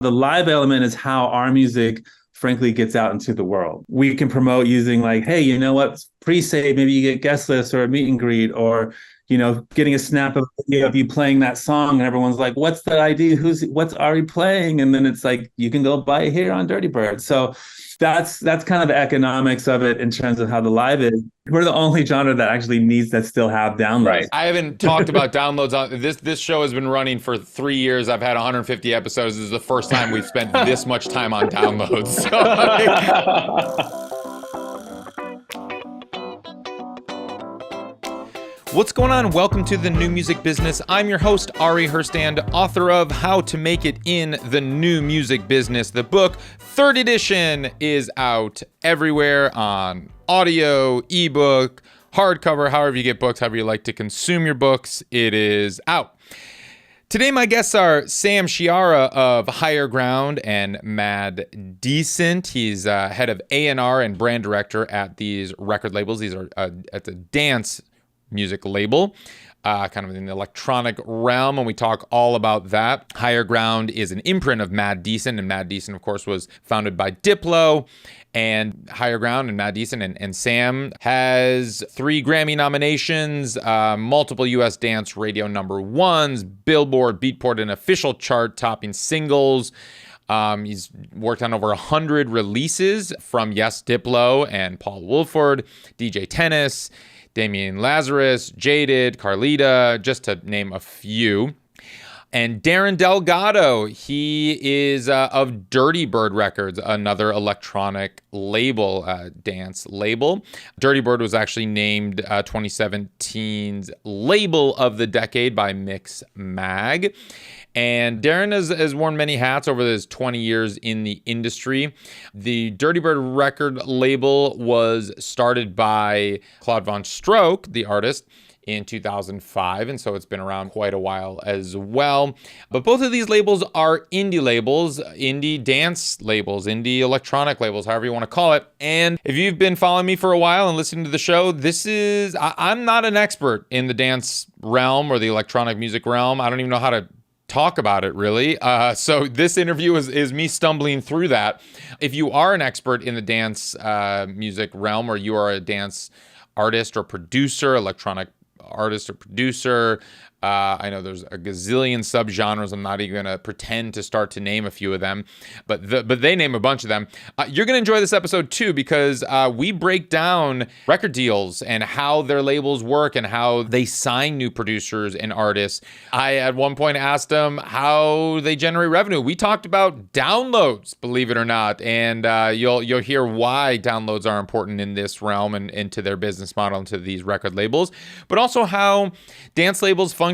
The live element is how our music frankly gets out into the world. We can promote using like, hey, you know what, pre-save, maybe you get guest lists or a meet and greet, or getting a snap of video of you playing that song and everyone's like, what's that ID? What's Ari playing? And then it's like, you can go buy it here on Dirtybird. So that's kind of the economics of it in terms of how the live is. We're the only genre that actually needs that still have downloads. Right. I haven't talked about downloads on this show has been running for 3 years. I've had 150 episodes. This is the first time we've spent this much time on downloads. So, what's going on? Welcome to the New Music Business. I'm your host, Ari Herstand, author of How to Make It in the New Music Business. The book, 3rd edition, is out everywhere on audio, ebook, hardcover, however you get books, however you like to consume your books. It is out. Today, my guests are Sam Sciarra of Higher Ground and Mad Decent. He's head of A&R and brand director at these record labels. These are it's a dance music label, kind of in the electronic realm, and we talk all about that. Higher Ground is an imprint of Mad Decent, and Mad Decent, of course, was founded by Diplo. And Higher Ground and Mad Decent and Sam has 3 Grammy nominations, multiple U.S. dance radio #1s, Billboard, Beatport, and official chart-topping singles. He's worked on over 100 releases from, yes, Diplo and Paul Woolford, DJ Tennis, Damian Lazarus, Jaded, Carlita, just to name a few. And Deron Delgado, he is of Dirtybird Records, another electronic label, dance label. Dirtybird was actually named 2017's Label of the Decade by Mixmag. And Deron has worn many hats over his 20 years in the industry. The Dirtybird record label was started by Claude Von Stroke, the artist, in 2005, and so it's been around quite a while as well. But both of these labels are indie labels, indie dance labels, indie electronic labels, however you want to call it. And if you've been following me for a while and listening to the show, I'm not an expert in the dance realm or the electronic music realm. I don't even know how to talk about it, really. So this interview is me stumbling through that. If you are an expert in the dance music realm, or you are a dance artist or producer, electronic artist or producer, I know there's a gazillion subgenres. I'm not even going to pretend to start to name a few of them, but they name a bunch of them. You're going to enjoy this episode too, because we break down record deals and how their labels work and how they sign new producers and artists. I at one point asked them how they generate revenue. We talked about downloads, believe it or not, and you'll hear why downloads are important in this realm and to their business model and to these record labels, but also how dance labels function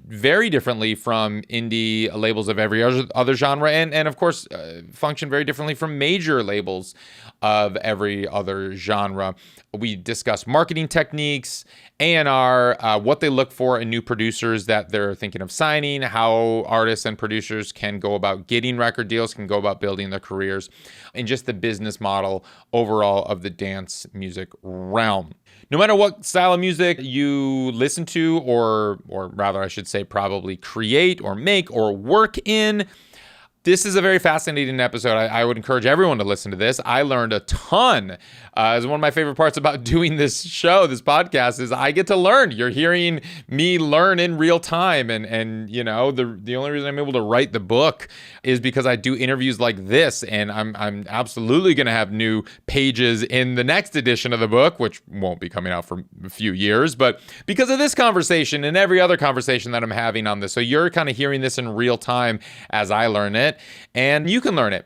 very differently from indie labels of every other genre, and of course function very differently from major labels of every other genre. We discuss marketing techniques, A&R, what they look for in new producers that they're thinking of signing, how artists and producers can go about getting record deals, can go about building their careers, and just the business model overall of the dance music realm. No matter what style of music you listen to, or rather I should say probably create or make or work in, this is a very fascinating episode. I would encourage everyone to listen to this. I learned a ton. It's one of my favorite parts about doing this show, this podcast, is I get to learn. You're hearing me learn in real time. And you know, the only reason I'm able to write the book is because I do interviews like this. And I'm absolutely going to have new pages in the next edition of the book, which won't be coming out for a few years. But because of this conversation and every other conversation that I'm having on this, so you're kind of hearing this in real time as I learn it. And you can learn it.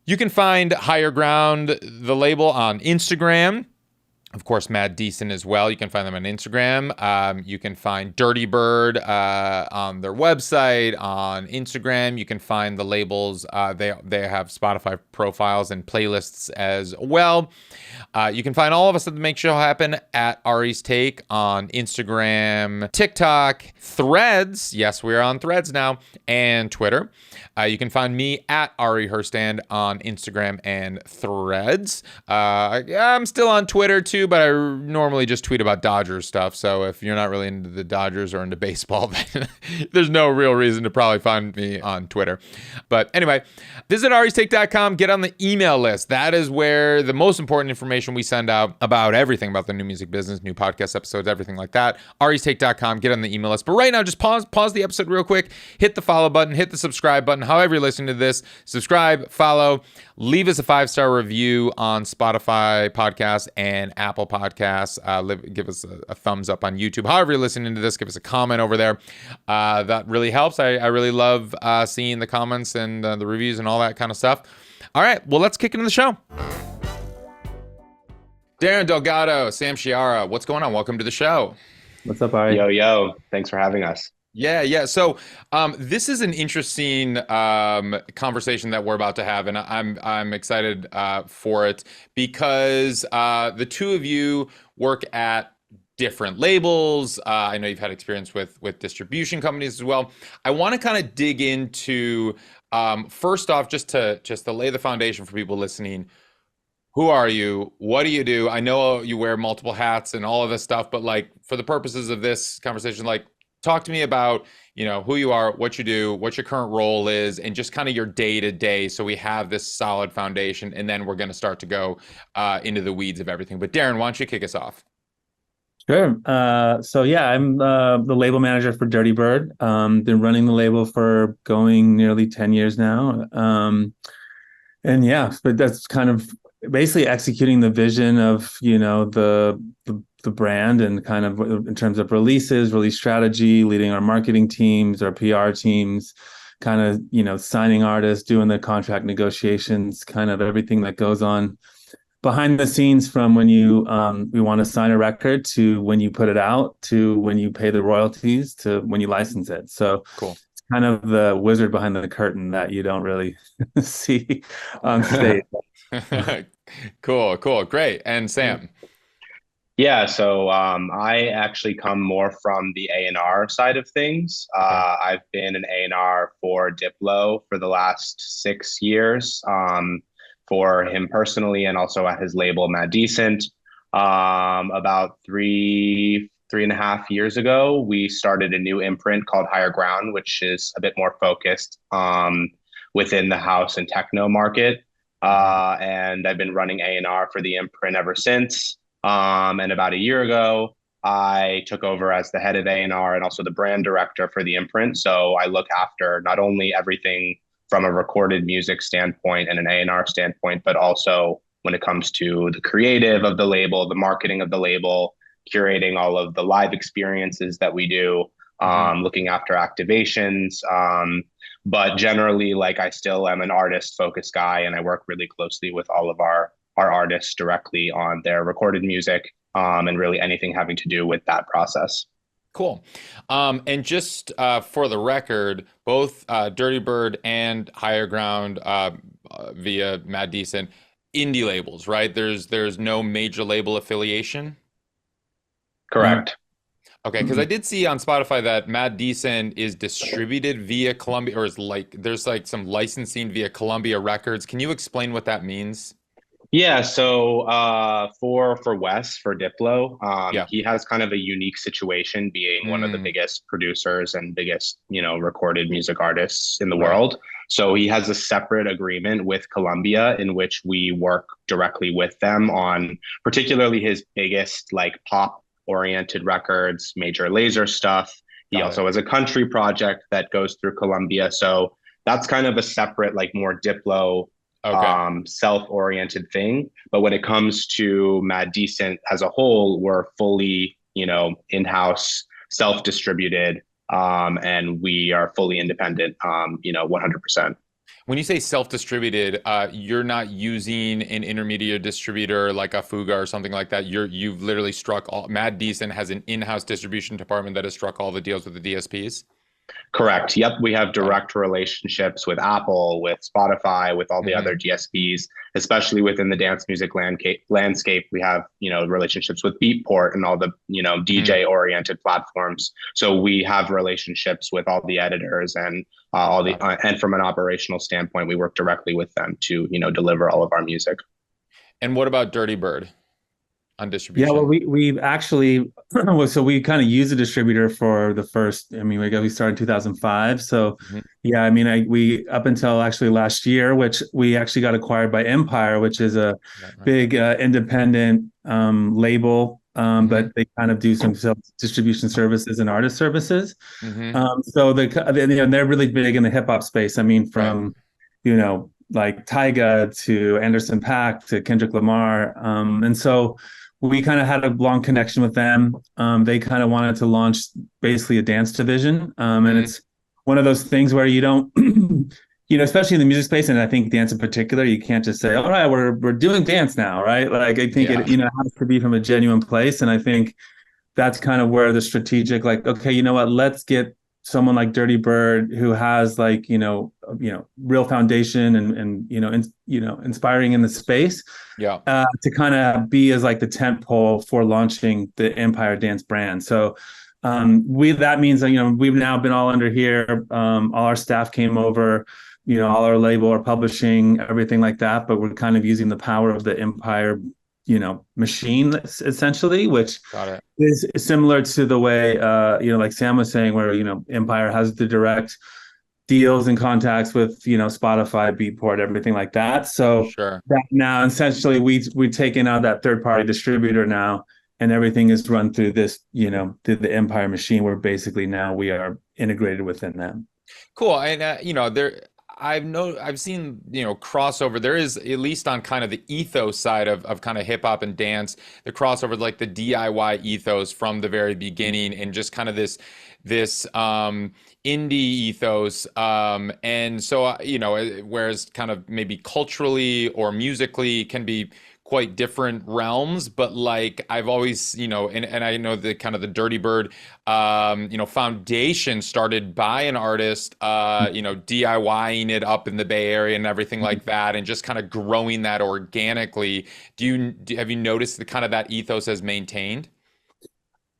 You can find Higher Ground, the label, on Instagram. Of course, Mad Decent as well. You can find them on Instagram. You can find Dirtybird on their website, on Instagram. You can find the labels. They have Spotify profiles and playlists as well. You can find all of us at the Make Show Happen at Ari's Take on Instagram, TikTok, Threads. Yes, we're on Threads now, and Twitter. You can find me at Ari Herstand on Instagram and Threads. I'm still on Twitter too. too, but I normally just tweet about Dodgers stuff. So if you're not really into the Dodgers or into baseball, then there's no real reason to probably find me on Twitter. But anyway, visit aristake.com, get on the email list. That is where the most important information we send out about everything about the new music business, new podcast episodes, everything like that. aristake.com, get on the email list. But right now, just pause the episode real quick, hit the follow button, hit the subscribe button, however you're listening to this. Subscribe, follow, leave us a 5-star review on Spotify podcasts and Apple Podcasts. Give us a thumbs up on YouTube. However you're listening to this, give us a comment over there. That really helps. I really love seeing the comments and the reviews and all that kind of stuff. All right, well, let's kick into the show. Deron Delgado, Sam Sciarra, what's going on? Welcome to the show. What's up, Ari? Yo, thanks for having us. Yeah. So this is an interesting conversation that we're about to have, and I'm excited for it because the two of you work at different labels. I know you've had experience with distribution companies as well. I want to kind of dig into first off, just to lay the foundation for people listening. Who are you? What do you do? I know you wear multiple hats and all of this stuff, but like for the purposes of this conversation, like talk to me about, who you are, what you do, what your current role is, and just kind of your day to day. So we have this solid foundation, and then we're going to start to go into the weeds of everything. But Deron, why don't you kick us off? Sure. So yeah, I'm the label manager for Dirtybird. Been running the label for going nearly 10 years now. And yeah, but that's kind of basically executing the vision of, the brand and kind of in terms of releases, release strategy, leading our marketing teams, our PR teams, kind of, signing artists, doing the contract negotiations, kind of everything that goes on behind the scenes from when we want to sign a record to when you put it out to when you pay the royalties to when you license it. So cool. It's kind of the wizard behind the curtain that you don't really see on stage. Cool. Great. And Sam? Yeah, so I actually come more from the A&R side of things. I've been an A&R for Diplo for the last 6 years, for him personally and also at his label, Mad Decent. About three and a half years ago, we started a new imprint called Higher Ground, which is a bit more focused within the house and techno market. And I've been running A&R for the imprint ever since. And about a year ago, I took over as the head of A&R and also the brand director for the imprint. So I look after not only everything from a recorded music standpoint and an A&R standpoint, but also when it comes to the creative of the label, the marketing of the label, curating all of the live experiences that we do, looking after activations. But generally, like I still am an artist-focused guy, and I work really closely with all of our artists directly on their recorded music, and really anything having to do with that process. Cool. And just for the record, both Dirtybird and Higher Ground via Mad Decent, indie labels, right? There's no major label affiliation? Correct. Okay, because I did see on Spotify that Mad Decent is distributed via Columbia, or there's some licensing via Columbia Records. Can you explain what that means? Yeah, so for Wes, for Diplo, he has kind of a unique situation being one of the biggest producers and biggest, recorded music artists in the world. So he has a separate agreement with Columbia in which we work directly with them on particularly his biggest pop oriented records, Major Lazer stuff. He also has a country project that goes through Columbia. So that's kind of a separate, more Diplo self-oriented thing. But when it comes to Mad Decent as a whole, we're fully, in-house, self-distributed, and we are fully independent, 100%. When you say self-distributed, you're not using an intermediate distributor like a Fuga or something like that. You've literally struck all. Mad Decent has an in-house distribution department that has struck all the deals with the DSPs. Correct. Yep. We have direct relationships with Apple, with Spotify, with all the other DSPs, especially within the dance music landscape. We have, relationships with Beatport and all the, DJ oriented platforms. So we have relationships with all the editors and and from an operational standpoint, we work directly with them to, deliver all of our music. And what about Dirtybird? on Yeah, well, distribution? we actually so we kind of used a distributor for the first. I mean, we started in 2005. So Mhm. yeah, I mean, we up until actually last year, which we actually got acquired by Empire, which is a Right. big independent label, Hmm. but they kind of do some self distribution services and artist services. Hmm. So they're really big in the hip hop space. I mean, Right. from like Tyga to Anderson .Paak to Kendrick Lamar, and so we kind of had a long connection with them. They kind of wanted to launch basically a dance division, and Mm. it's one of those things where you don't. Especially in the music space, and I think dance in particular, you can't just say, "All right, we're doing dance now," right? Like I think Yeah. it has to be from a genuine place, and I think that's kind of where the strategic, like, okay, you know what, let's get someone like Dirtybird who has like, real foundation and inspiring in the space, Yeah. to kind of be as like the tent pole for launching the Empire Dance brand. So that means that, we've now been all under here. All our staff came over, all our label, our publishing, everything like that. But we're kind of using the power of the Empire, machine essentially, which Got it. is similar to the way, like Sam was saying, where, Empire has the direct deals and contacts with, Spotify, Beatport, everything like that. So Sure. that now essentially we've taken out that third party distributor now, and everything is run through this, through the Empire machine, where basically now we are integrated within them. Cool. And I've seen, crossover. There is, at least on kind of the ethos side of kind of hip hop and dance, the crossover, like the DIY ethos from the very beginning, and just kind of this indie ethos. And so, whereas kind of maybe culturally or musically can be quite different realms, but like I've always, and I know the kind of the Dirtybird, foundation started by an artist, DIYing it up in the Bay Area and everything like that, and just kind of growing that organically. Have you noticed the kind of that ethos has maintained?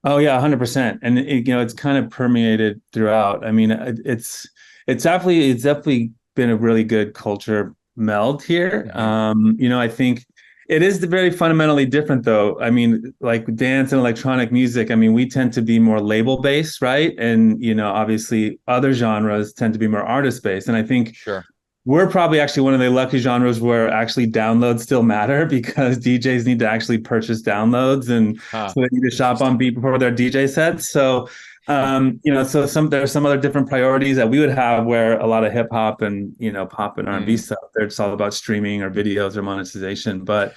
Oh yeah, 100%. And it's kind of permeated throughout. I mean, it's definitely been a really good culture meld here. Hmm. I think it is very fundamentally different though. I mean, like dance and electronic music, I mean, we tend to be more label based, right? And obviously other genres tend to be more artist based. And I think Sure. we're probably actually one of the lucky genres where actually downloads still matter, because DJs need to actually purchase downloads, and Huh. so they need to shop on Interesting. beat before their DJ sets. So, so there's some other different priorities that we would have, where a lot of hip hop and, pop and R&B Mm. stuff, they're just all about streaming or videos or monetization. But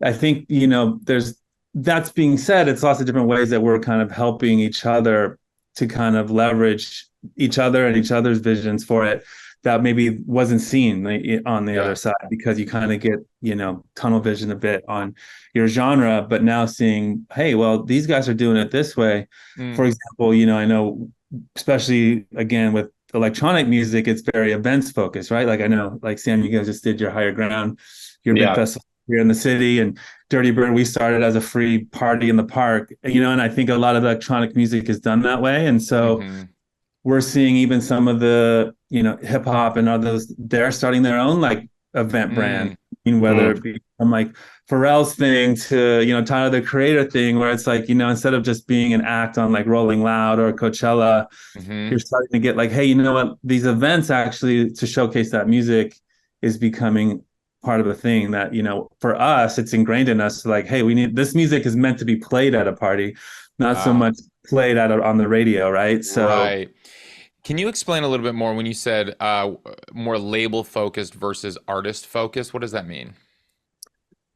I think, that's being said, it's lots of different ways that we're kind of helping each other to kind of leverage each other and each other's visions for it, that maybe wasn't seen on the other Yeah. side, because you kind of get, tunnel vision a bit on your genre, but now seeing, hey, well, these guys are doing it this way. Mm. For example, I know, especially again with electronic music, it's very events focused, right? Like I know, like Sam, you guys just did your Higher Ground, your big Yeah. festival here in the city, and Dirtybird, we started as a free party in the park, and I think a lot of electronic music is done that way. And so Hmm. we're seeing even some of the, hip hop and others, they're starting their own like event brand. Mm. I mean, whether Mm. it be from like Pharrell's thing to, Tyler the Creator thing, where it's like, instead of just being an act on like Rolling Loud or Coachella, Hmm. you're starting to get like, hey, you know what? These events actually to showcase that music is becoming part of the thing that, for us, it's ingrained in us, like, hey, we need this music is meant to be played at a party, not so Ah, much played on the radio, right? So right. Can you explain a little bit more when you said more label focused versus artist focused? What does that mean?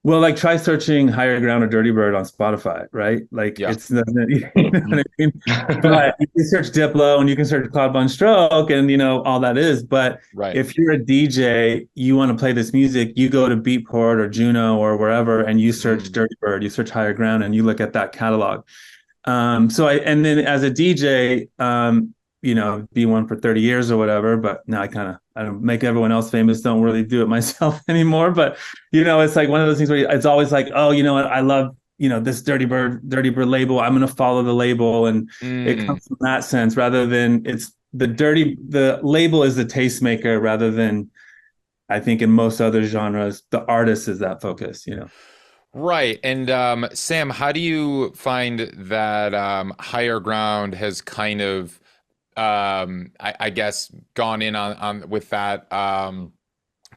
well, like try searching Higher Ground or Dirtybird on Spotify, right? Like Yeah. it's you know what I mean? But you can search Diplo and you can search Cloud Bun Stroke and all that is. But Right. if you're a DJ, you want to play this music, you go to Beatport or Juno or wherever and you search Mm. Dirtybird, you search Higher Ground and you look at that catalog. And then as a DJ, be one for 30 years or whatever, but now I don't make everyone else famous, don't really do it myself anymore. But it's like one of those things where it's always like, oh, you know what, I love, this Dirtybird label. I'm gonna follow the label. And it Mm. comes from that sense, rather than it's the label is the tastemaker, rather than I think in most other genres, the artist is that focus. Right. And Sam, how do you find that higher ground has kind of I guess gone in on with that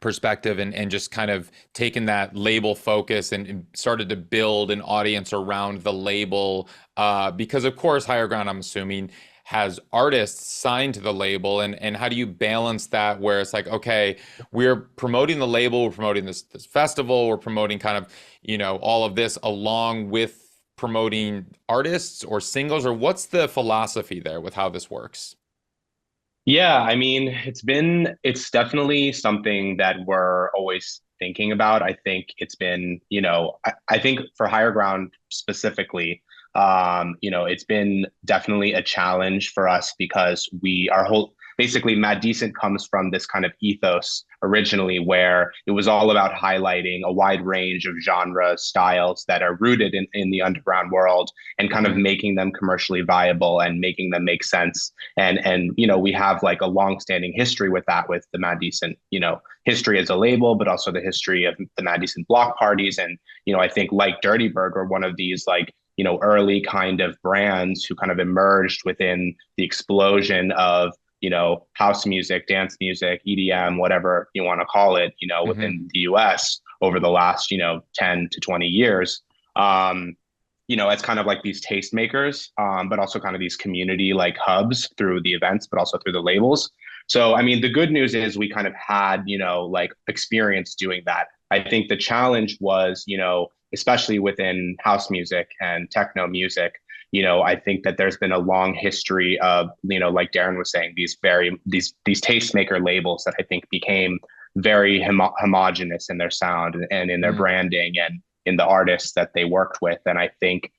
perspective and just kind of taken that label focus and started to build an audience around the label because of course higher ground, I'm assuming, has artists signed to the label, and how do you balance that where it's like, okay, we're promoting the label, we're promoting this festival, we're promoting kind of, all of this along with promoting artists or singles, or what's the philosophy there with how this works? Yeah, I mean, it's definitely something that we're always thinking about. I think it's been, I think for higher ground specifically, it's been definitely a challenge for us because our whole basically Mad Decent comes from this kind of ethos originally where it was all about highlighting a wide range of genre styles that are rooted in the underground world and kind of Mhm. making them commercially viable and making them make sense. And we have like a long-standing history with that, with the Mad Decent, history as a label, but also the history of the Mad Decent block parties. And I think like Dirtybird were one of these like early kind of brands who kind of emerged within the explosion of house music, dance music, EDM, whatever you want to call it, Mhm. within the US over the last 10 to 20 years. um as kind of like these tastemakers, but also kind of these community like hubs through the events, but also through the labels. So, I mean, the good news is we kind of had, like experience doing that. I think the challenge was, especially within house music and techno music, I think that there's been a long history of, like Darren was saying, these tastemaker labels that I think became very homogenous in their sound and in their Mhm. branding and in the artists that they worked with. And I think,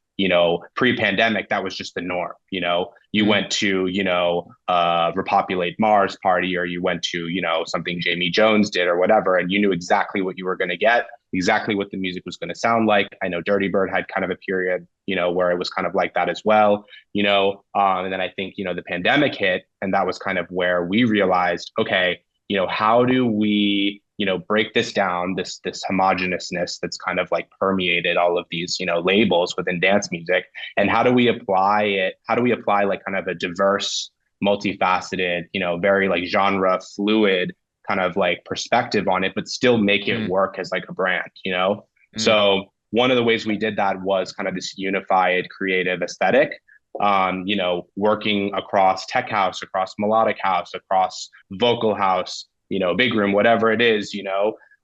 pre-pandemic, that was just the norm. You Mhm. went to, Repopulate Mars party, or you went to, something Jamie Jones did or whatever, and you knew exactly what you were going to get, exactly what the music was going to sound like. I know Dirtybird had kind of a period, where it was kind of like that as well, and then I think, the pandemic hit, and that was kind of where we realized, okay, how do we break this down, this homogeneousness that's kind of like permeated all of these labels within dance music, and how do we apply like kind of a diverse, multifaceted, very like genre fluid kind of like perspective on it, but still make it Mhm. work as like a brand. Mhm. So one of the ways we did that was kind of this unified creative aesthetic, working across tech house, across melodic house, across vocal house, big room, whatever it is,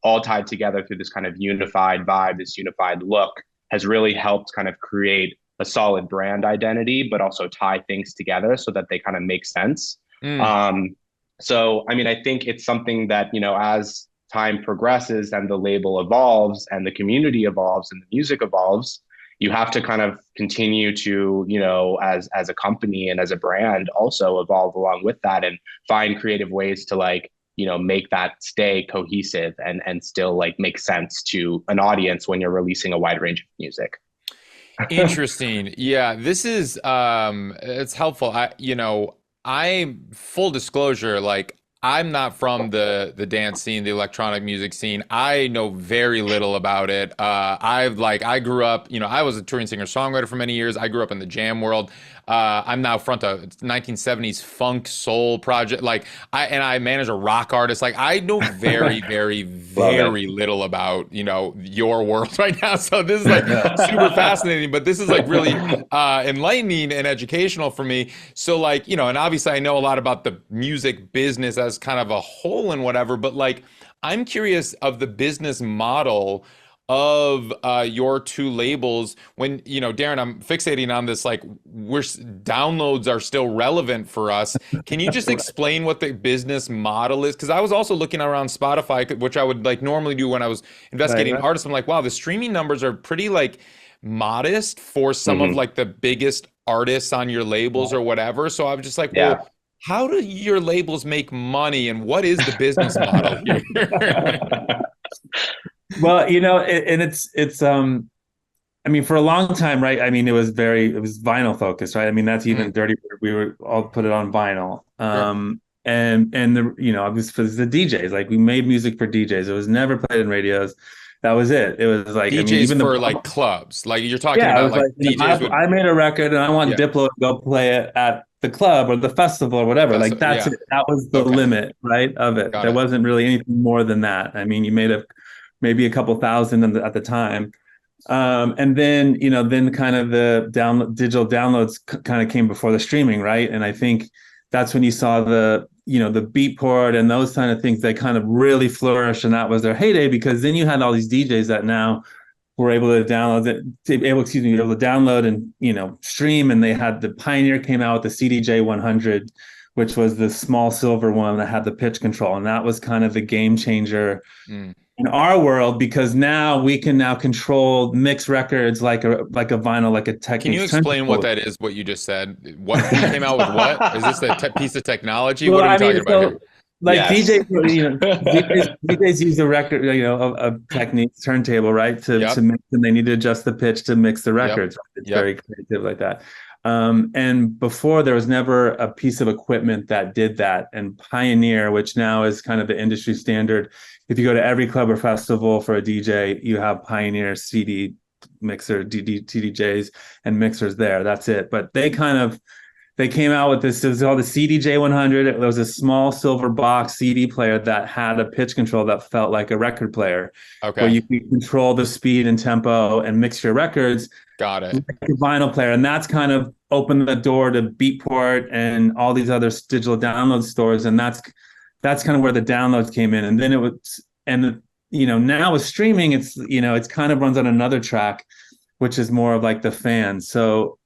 all tied together through this kind of unified vibe, this unified look, has really helped kind of create a solid brand identity, but also tie things together so that they kind of make sense. Mhm. Um, so, I mean, I think it's something that, as time progresses and the label evolves and the community evolves and the music evolves, you have to kind of continue to, as a company and as a brand, also evolve along with that and find creative ways to like, make that stay cohesive and still like make sense to an audience when you're releasing a wide range of music. Interesting. Yeah, this is it's helpful. I full disclosure, like I'm not from the dance scene, the electronic music scene. I know very little about it. I grew up, I was a touring singer-songwriter for many years. I grew up in the jam world. I'm now front of 1970s funk soul project. I manage a rock artist. Like I know very, very, Love it. very little about, your world right now. So this is like super fascinating, but this is like really enlightening and educational for me. So like, and obviously I know a lot about the music business as kind of a whole and whatever, but like I'm curious of the business model of your two labels when Darren, I'm fixating on this, like downloads are still relevant for us. Can you just explain what the business model is? Because I was also looking around Spotify, which I would like normally do when I was Right, investigating right. artists. I'm like, wow, the streaming numbers are pretty like modest for some of Mm-hmm. like the biggest artists on your labels or whatever. So I'm just like, Yeah. well, how do your labels make money and what is the business model here? Well, and it's I mean, for a long time, right? I mean, it was vinyl focused, right? I mean, that's even Mm, Dirty. We were all put it on vinyl. sure. and the, you know, obviously for the DJs, like we made music for DJs. It was never played in radios. That was it. It was like, I mean, DJs even for the, like clubs, like you're talking yeah, I about was like like, you know, DJs would, I made a record and I want yeah, Diplo to go play it at the club or the festival or whatever. that's, Like that's yeah, it. That was the okay, limit, right, of it. got There it. wasn't really anything more than that. I mean, you made maybe a couple thousand at the time. And then, you know, then kind of the digital downloads kind of came before the streaming, right? And I think that's when you saw the, you know, the Beatport and those kind of things, they kind of really flourished, and that was their heyday, because then you had all these DJs that now were able to download it, able to download and, you know, stream. And they had the Pioneer came out with the CDJ 100, which was the small silver one that had the pitch control, and that was kind of the game changer in our world, because now we can now control mix records like a vinyl, like a Technics. Can you explain what that is, what you just said? What who came out with what? Is this a piece of technology? Well, what are we talking about here? Like Yes. DJs, you know, DJs use a record, you know, a Technics turntable, right, to mix, and they need to adjust the pitch to mix the records. Right? It's very creative like that. And before, there was never a piece of equipment that did that. And Pioneer, which now is kind of the industry standard, if you go to every club or festival for a DJ, you have Pioneer CD mixer, TDJs and mixers there. That's it. But they came out with this. It was called the CDJ 100. It was a small silver box CD player that had a pitch control that felt like a record player. Okay. Where you could control the speed and tempo and mix your records. Got it. Like a vinyl player. And that's kind of opened the door to Beatport and all these other digital download stores. And that's kind of where the downloads came in. And then it was, and you know, now with streaming, it's, you know, it's kind of runs on another track, which is more of like the fans. So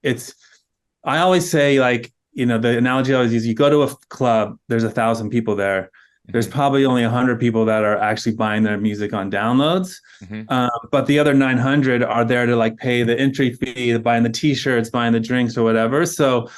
I always say, like, you know, the analogy I always use, you go to a club, there's 1,000 people there. There's probably only 100 people that are actually buying their music on downloads. But the other 900 are there to like pay the entry fee, buying the t-shirts, buying the drinks or whatever. So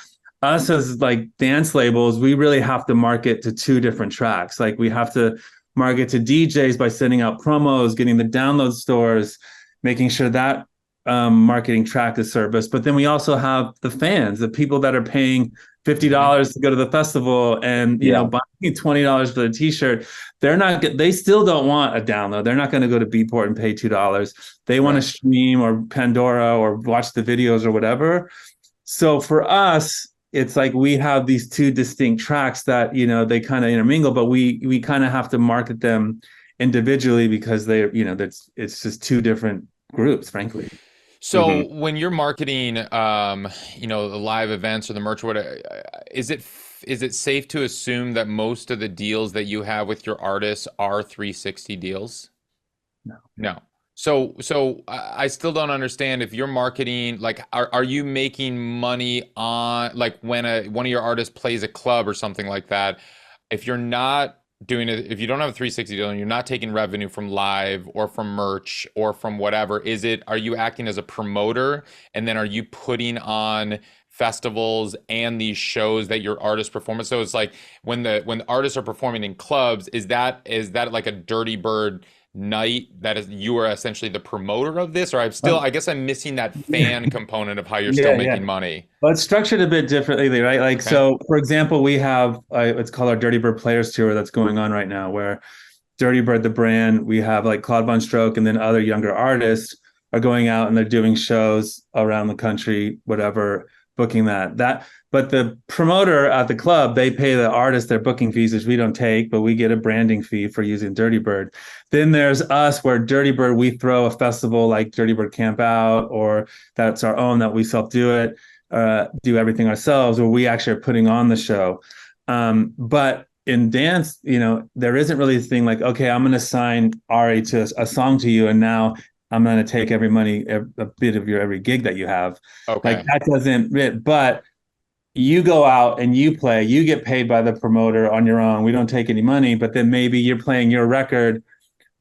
us as like dance labels, we really have to market to two different tracks. Like we have to market to DJs by sending out promos, getting the download stores, making sure that marketing track is serviced. But then we also have the fans, the people that are paying $50 to go to the festival and, you know, buying $20 for the t-shirt. They still don't want a download. They're not going to go to Beatport and pay $2. They want to stream or Pandora or watch the videos or whatever. So for us, it's like we have these two distinct tracks that, you know, they kind of intermingle, but we kind of have to market them individually because they, you know, it's just two different groups, frankly. So when you're marketing, you know, the live events or the merch, or whatever, is it safe to assume that most of the deals that you have with your artists are 360 deals? No. So I still don't understand, if you're marketing, like, are you making money on, like, when one of your artists plays a club or something like that? If you're not doing it, if you don't have a 360 deal and you're not taking revenue from live or from merch or from whatever, are you acting as a promoter, and then are you putting on festivals and these shows that your artists perform? So it's like when the artists are performing in clubs, is that like a Dirtybird night that is, you are essentially the promoter of this? Or I guess I'm missing that fan component of how you're still making money. Well, it's structured a bit differently, right? Like, so for example, we have it's called our Dirtybird Players Tour that's going on right now, where Dirtybird, the brand, we have like Claude Von Stroke, and then other younger artists are going out and they're doing shows around the country, whatever, booking that. But the promoter at the club, they pay the artist their booking fees, which we don't take, but we get a branding fee for using Dirtybird. Then there's us, where Dirtybird, we throw a festival like Dirtybird Campout, or that's our own, that we self-do it, do everything ourselves, or we actually are putting on the show. But in dance, you know, there isn't really a thing like, okay, I'm going to sign Ari to a song to you, and now I'm going to take a bit of your every gig that you have. Okay. Like that doesn't, but you go out and you play, you get paid by the promoter on your own. We don't take any money, but then maybe you're playing your record.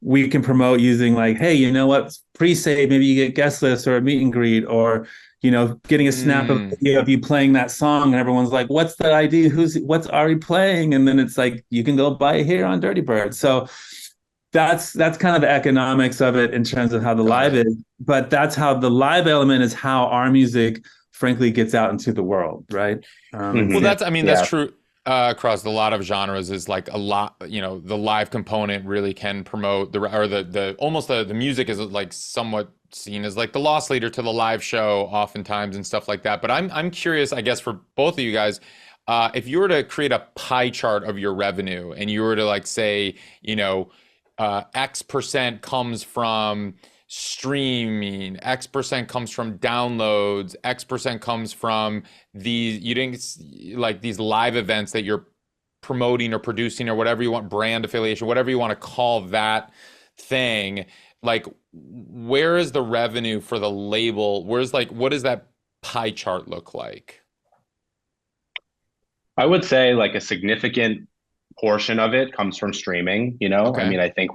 We can promote using like, hey, you know what, pre-save, maybe you get guest lists or a meet and greet, or, you know, getting a snap of video of you playing that song, and everyone's like, what's that ID? What's Ari playing? And then it's like, you can go buy it here on Dirtybird. So that's kind of the economics of it in terms of how the live is. But that's how the live element is how our music, frankly, gets out into the world, right? Well, that's true. across a lot of genres is like a lot, you know, the live component really can promote the music is like somewhat seen as like the loss leader to the live show oftentimes and stuff like that. But I'm curious, I guess, for both of you guys, if you were to create a pie chart of your revenue and you were to like say, you know, X percent comes from streaming, X percent comes from downloads, X percent comes from these, you didn't like these live events that you're promoting or producing or whatever you want, brand affiliation, whatever you want to call that thing. Like, where is the revenue for the label? Where's like, what does that pie chart look like? I would say like a significant portion of it comes from streaming, you know? I Okay. mean, I think,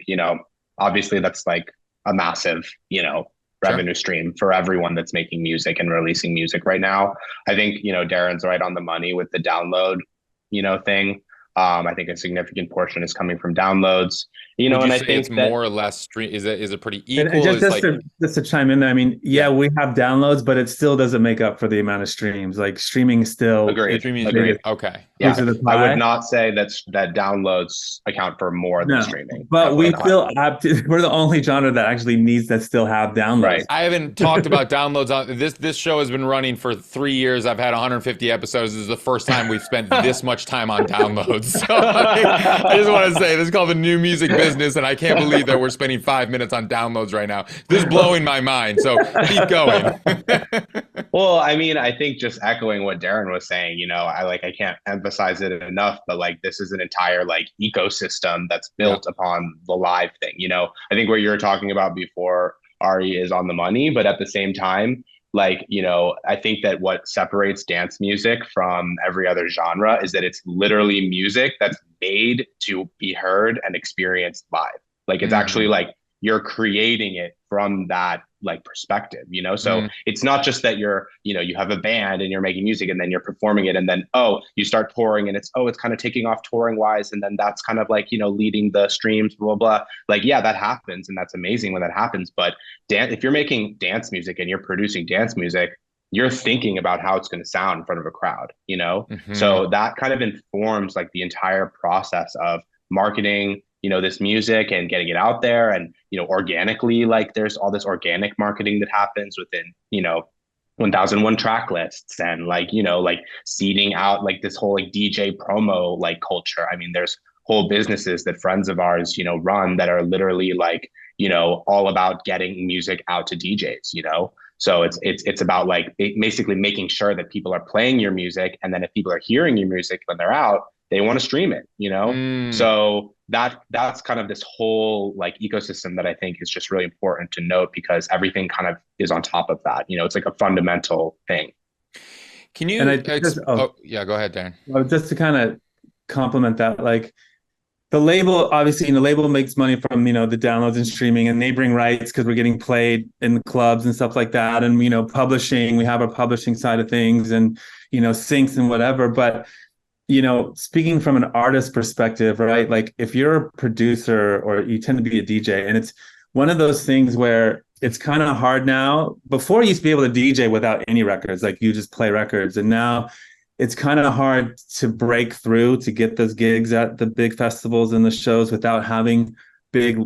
you know, obviously that's like a massive, you know, Sure. revenue stream for everyone that's making music and releasing music right now. I think, you know, Darren's right on the money with the download, you know, thing. I think a significant portion is coming from downloads, you know, Would you and I say it's think that more or less stream? Is it pretty And equal? Is like, just to chime in there, I mean, yeah, yeah, we have downloads, but it still doesn't make up for the amount of streams. Like streaming still agreed, it's streaming the is agreed. great. biggest Okay. Yeah, piece of the I would pie. not say that downloads account for more than No, streaming. but Definitely we not. still have to, we're the only genre that actually needs that still have downloads. Right. I haven't talked about downloads on this show has been running for 3 years. I've had 150 episodes. This is the first time we've spent this much time on downloads. So like, I just want to say this is called the new music business, and I can't believe that we're spending 5 minutes on downloads right now. This is blowing my mind. So keep going. Well, I mean, I think just echoing what Darren was saying, you know, I can't emphasize it enough, but like this is an entire like ecosystem that's Yeah. built upon the live thing. You know, I think what you were talking about before, Ari, is on the money, but at the same time, like, you know, I think that what separates dance music from every other genre is that it's literally music that's made to be heard and experienced live. Like it's actually Mhm. like you're creating it from that like perspective, you know? So Mhm. it's not just that you're, you know, you have a band and you're making music and then you're performing it and then, oh, you start touring and it's kind of taking off touring wise. And then that's kind of like, you know, leading the streams, blah, blah, blah. Like, yeah, that happens. And that's amazing when that happens. But if you're making dance music and you're producing dance music, you're thinking about how it's going to sound in front of a crowd, you know? Mhm. So that kind of informs like the entire process of marketing, you know, this music and getting it out there. And, you know, organically, like there's all this organic marketing that happens within, you know, 1001 track lists and like, you know, like seeding out like this whole like DJ promo like culture. I mean, there's whole businesses that friends of ours, you know, run that are literally like, you know, all about getting music out to DJs, you know? So it's about like basically making sure that people are playing your music, and then if people are hearing your music when they're out, they want to stream it, you know? Mm. So that's kind of this whole like ecosystem that I think is just really important to note, because everything kind of is on top of that. You know, it's like a fundamental thing. Can And you I just oh yeah, go ahead, Darren. just to kind of complement that, like the label, obviously, you know, the label makes money from, you know, the downloads and streaming, and they bring rights because we're getting played in the clubs and stuff like that. And, you know, publishing, we have our publishing side of things and, you know, syncs and whatever. But, you know, speaking from an artist perspective, right? Like if you're a producer or you tend to be a DJ, and it's one of those things where it's kind of hard now. Before you used to be able to DJ without any records, like you just play records. And now it's kind of hard to break through to get those gigs at the big festivals and the shows without having big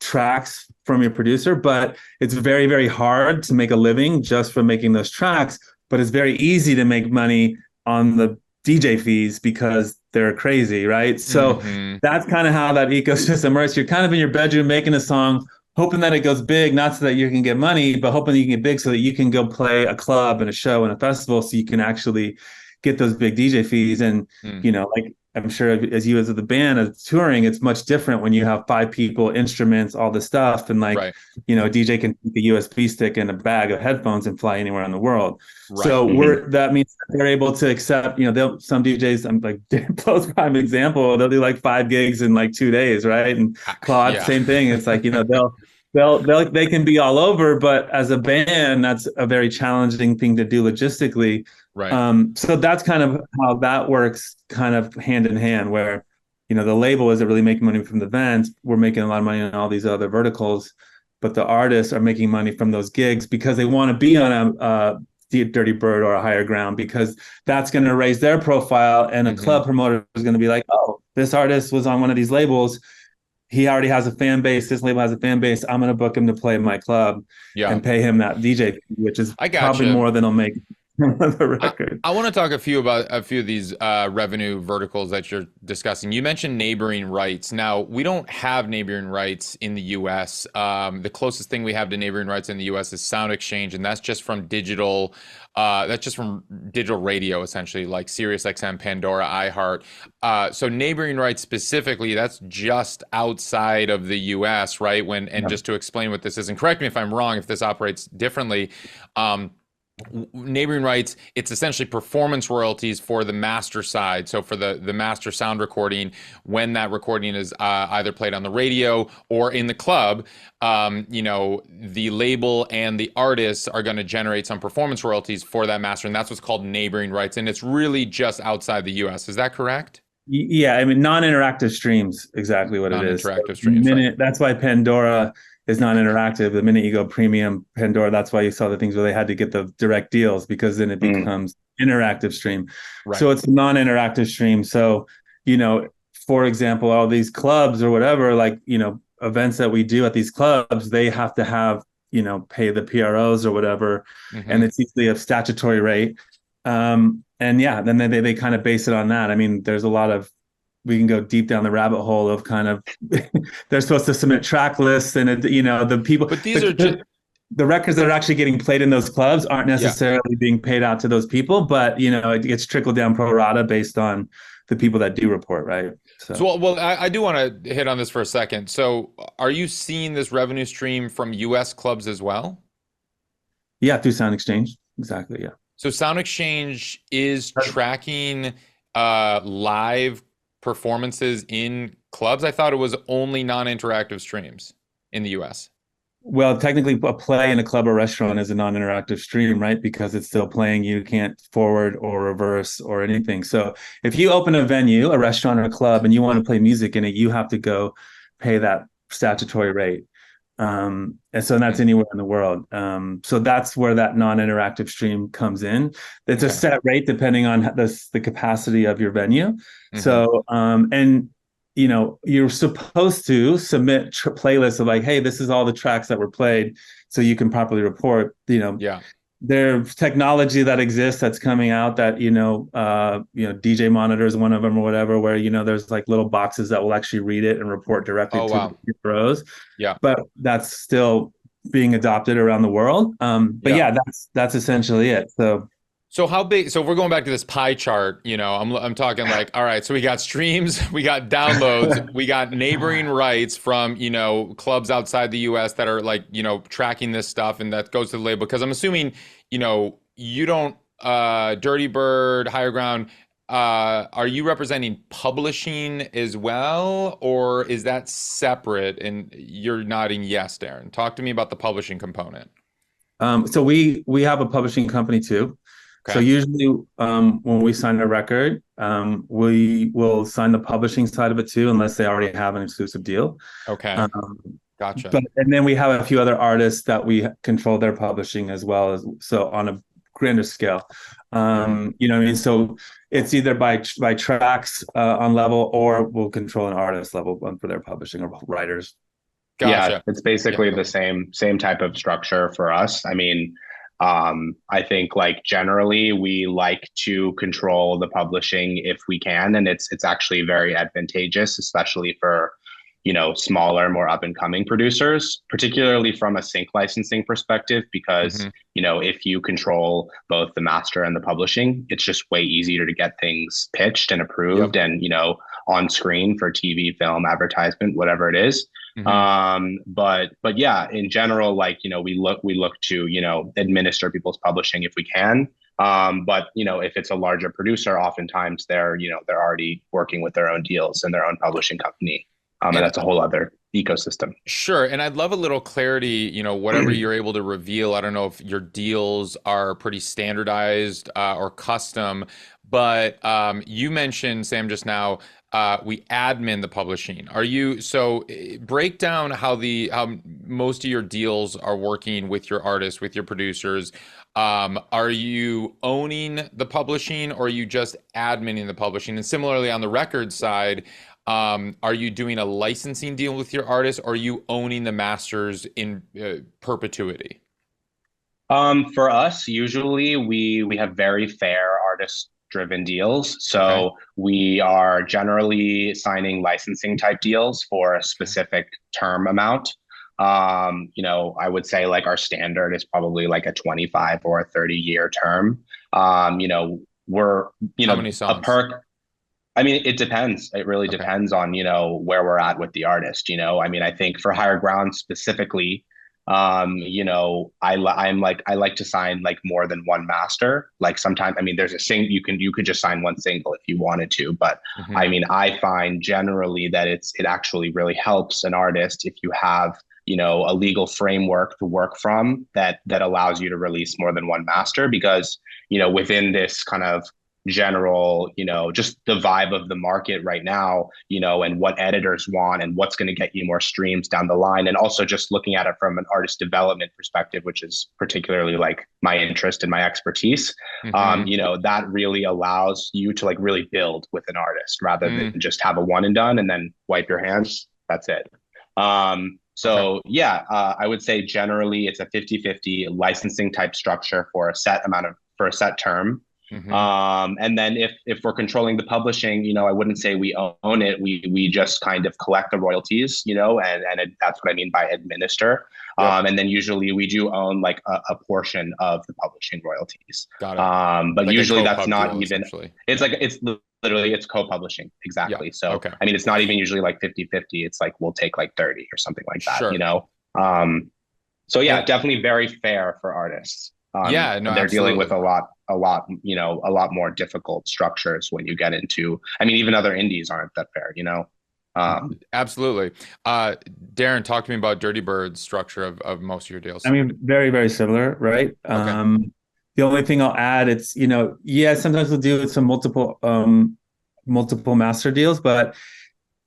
tracks from your producer. But it's very, very hard to make a living just from making those tracks. But it's very easy to make money on the DJ fees because they're crazy, right? So Mhm. that's kind of how that ecosystem works. You're kind of in your bedroom making a song, hoping that it goes big, not so that you can get money, but hoping that you can get big so that you can go play a club and a show and a festival so you can actually get those big DJ fees. And, Mm. you know, like I'm sure as you as the band as touring, it's much different when you have 5 people, instruments, all this stuff. And like, Right. you know, a DJ can take a USB stick and a bag of headphones and fly anywhere in the world. Right. So Mhm. that means they're able to accept, you know, some DJs, I'm like Flo's prime example, they'll do like 5 gigs in like 2 days, right? And Claude, Yeah. same thing. It's like, you know, they can be all over, but as a band, that's a very challenging thing to do logistically. Right. So that's kind of how that works, kind of hand in hand, where, you know, the label isn't really making money from the events. We're making a lot of money on all these other verticals, but the artists are making money from those gigs because they want to be on a Dirtybird or a Higher Ground, because that's going to raise their profile, and a club promoter is going to be like, oh, this artist was on one of these labels. He already has a fan base. This label has a fan base. I'm going to book him to play in my club and pay him that DJ fee, which is probably more than he'll make on the record. I want to talk about a few of these revenue verticals that you're discussing. You mentioned neighboring rights. Now, we don't have neighboring rights in the US. The closest thing we have to neighboring rights in the US is Sound Exchange, and that's just from digital. That's just from digital radio, essentially, like SiriusXM, Pandora, iHeart. So neighboring rights specifically, that's just outside of the US, right? Just to explain what this is, and correct me if I'm wrong, if this operates differently. Neighboring rights, it's essentially performance royalties for the master side. So for the master sound recording, when that recording is either played on the radio or in the club, the label and the artists are going to generate some performance royalties for that master, and that's what's called neighboring rights. And it's really just outside the US. Is that correct? Yeah, I mean, non-interactive streams, exactly what it is. Non-interactive streams. Right. That's why Pandora is non-interactive. The minute you go premium Pandora, that's why you saw the things where they had to get the direct deals, because then it becomes interactive stream. Right. So it's a non-interactive stream. So, for example, all these clubs or whatever, like, events that we do at these clubs, they have to have, pay the PROs or whatever. And it's usually a statutory rate. Then they kind of base it on that. I mean, there's a lot of, we can go deep down the rabbit hole of kind of they're supposed to submit track lists, and the people, but these are just the records that are actually getting played in those clubs aren't necessarily being paid out to those people, but it gets trickled down pro rata based on the people that do report, right? So I do want to hit on this for a second. So are you seeing this revenue stream from US clubs as well? Yeah, through Sound Exchange. Exactly. Yeah. So Sound Exchange is tracking live performances in clubs. I thought it was only non-interactive streams in the US. Well, technically a play in a club or restaurant is a non-interactive stream, right? Because it's still playing. You can't forward or reverse or anything. So if you open a venue, a restaurant or a club, and you want to play music in it, you have to go pay that statutory rate. And so that's anywhere in the world. So that's where that non-interactive stream comes in. It's a set rate depending on the capacity of your venue. So, you're supposed to submit playlists of like, hey, this is all the tracks that were played, so you can properly report. There's technology that exists that's coming out that DJ Monitor is one of them or whatever, where there's like little boxes that will actually read it and report directly to the pros. But that's still being adopted around the world. That's essentially it. So how big? So if we're going back to this pie chart, I'm talking like, all right, so we got streams, we got downloads, we got neighboring rights from, clubs outside the US that are like, tracking this stuff, and that goes to the label. Because I'm assuming, you don't, Dirtybird, Higher Ground, are you representing publishing as well, or is that separate? And you're nodding yes, Deron. Talk to me about the publishing component. So we have a publishing company too. Okay. So usually when we sign a record, we will sign the publishing side of it too, unless they already have an exclusive deal. Okay. Gotcha. And then we have a few other artists that we control their publishing as well, as so on a grander scale. So it's either by tracks on level, or we'll control an artist level for their publishing, or writers. Gotcha. Yeah, it's basically the same type of structure for us. I mean, I think like generally we like to control the publishing if we can, and it's actually very advantageous, especially for smaller, more up and coming producers, particularly from a sync licensing perspective, because if you control both the master and the publishing, it's just way easier to get things pitched and approved and on screen for TV, film, advertisement, whatever it is. But yeah, in general, like, we look to, administer people's publishing if we can. But if it's a larger producer, oftentimes they're already working with their own deals and their own publishing company. And that's a whole other ecosystem. Sure. And I'd love a little clarity, whatever you're able to reveal. I don't know if your deals are pretty standardized or custom, but you mentioned, Sam, just now, we admin the publishing. Break down how most of your deals are working with your artists, with your producers. Are you owning the publishing, or are you just adminning the publishing? And similarly, on the record side, are you doing a licensing deal with your artists, or are you owning the masters in perpetuity? For us, usually we have very fair artist driven deals. Okay. So we are generally signing licensing type deals for a specific term amount. I would say like our standard is probably like a 25 or a 30-year term. We're, How many a songs? perk. I mean, it depends. It really Okay. depends on, where we're at with the artist, I mean, I think for Higher Ground specifically, I like to sign like more than one master. Like sometimes, I mean, there's a you could just sign one single if you wanted to, but Hmm. I mean, I find generally that it actually really helps an artist if you have, a legal framework to work from that allows you to release more than one master because, within this kind of general, just the vibe of the market right now, and what editors want and what's going to get you more streams down the line. And also just looking at it from an artist development perspective, which is particularly like my interest and my expertise, Hmm. that really allows you to like really build with an artist rather than Mm. just have a one and done and then wipe your hands. That's it. Okay. So yeah, I would say generally it's a 50-50 licensing type structure for for a set term. Hmm. And then if we're controlling the publishing, I wouldn't say we own it. We just kind of collect the royalties, that's what I mean by administer. Yep. And then usually we do own like a portion of the publishing royalties. Got it. But Like a usually that's co-pub not deal, even, essentially. it's like, it's literally, it's co-publishing. Yeah. Exactly. So, Okay. I mean, it's not even usually like 50-50. It's like, we'll take like 30 or something like Sure. that. So yeah, And definitely very fair for artists. yeah, no, And they're dealing with absolutely. a lot more difficult structures when you get into, I mean, even other indies aren't that fair. Absolutely. Darren, talk to me about Dirtybird's structure of most of your I deals. mean, very, very similar, right? Okay. The only thing I'll add, it's, yeah, sometimes we'll do some multiple master deals, but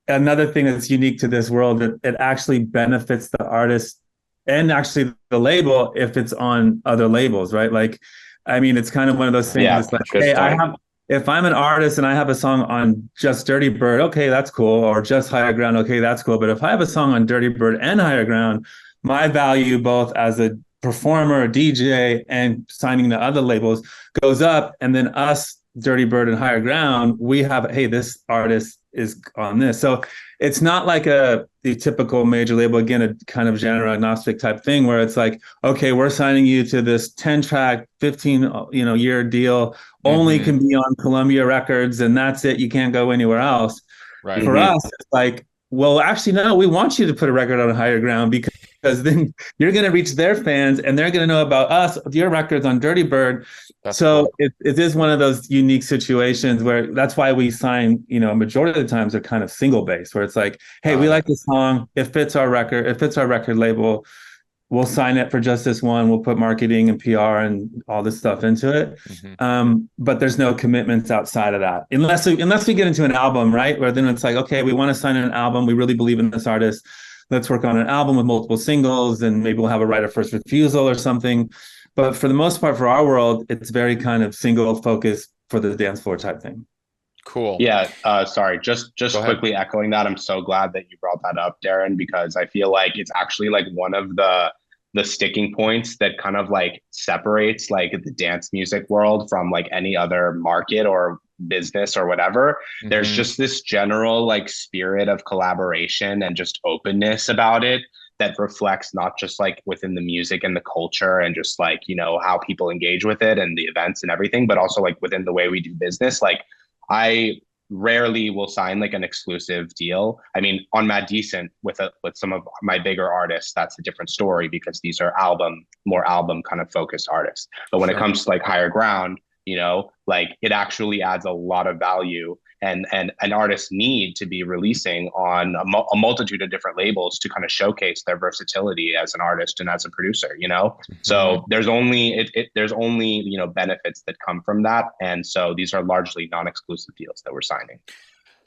another thing that's unique to this world, that it actually benefits the artist and actually the label if it's on other labels, right? Like, I mean, it's kind of one of those things. Yeah, It's like, good hey, point. if I'm an artist and I have a song on just Dirtybird, okay, that's cool, or just Higher Ground, okay, that's cool. But if I have a song on Dirtybird and Higher Ground, my value both as a performer, a DJ, and signing to other labels goes up, and then us, Dirtybird and Higher Ground, we have, hey, this artist is on this. So it's not like the typical major label, again, a kind of genre agnostic type thing where it's like, okay, we're signing you to this 10 track, 15, year deal, only Hmm. can be on Columbia Records, and that's it. You can't go anywhere else. Right. For Mhm. us, it's like, well, actually, no, we want you to put a record on Higher Ground because then you're going to reach their fans and they're going to know about us, your records on Dirtybird. That's So cool. it is one of those unique situations where that's why we sign, majority of the times they're kind of single based, where it's like, hey, we Got it. like this song. It fits our record. It fits our record label. We'll sign it for just this one. We'll put marketing and PR and all this stuff into it. Hmm. But there's no commitments outside of that, unless we get into an album, right? Where then it's like, okay, we want to sign an album. We really believe in this artist. Let's work on an album with multiple singles, and maybe we'll have a right of first refusal or something. But for the most part, for our world, it's very kind of single focus for the dance floor type thing. Cool. Yeah, sorry, just Go ahead. quickly echoing that. I'm so glad that you brought that up, Darren, because I feel like it's actually like one of the sticking points that kind of like separates like the dance music world from like any other market or business or whatever. There's Hmm. just this general like spirit of collaboration and just openness about it that reflects not just like within the music and the culture and just like, how people engage with it and the events and everything, but also like within the way we do business. Like I rarely will sign like an exclusive deal. I mean, on Mad Decent with some of my bigger artists, that's a different story because these are more album kind of focused artists. But when it Sure. comes to like Higher Ground, like it actually adds a lot of value and an artists need to be releasing on a multitude of different labels to kind of showcase their versatility as an artist and as a producer. Hmm. So there's only benefits that come from that, and so these are largely non-exclusive deals that we're signing.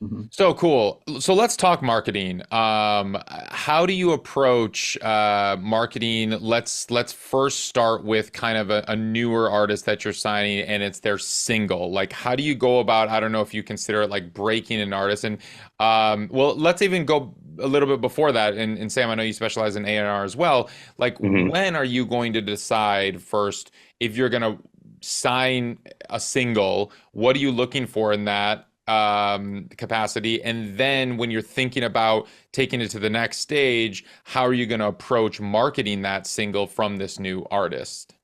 Mhm. So cool. So let's talk marketing. How do you approach marketing? Let's first start with kind of a newer artist that you're signing, and it's their single. Like, how do you go about? I don't know if you consider it like breaking an artist, and well, let's even go a little bit before that. And Sam, I know you specialize in A&R as well. Like, Hmm. when are you going to decide first if you're gonna sign a single? What are you looking for in that capacity? And then when you're thinking about taking it to the next stage, how are you going to approach marketing that single from this new artist?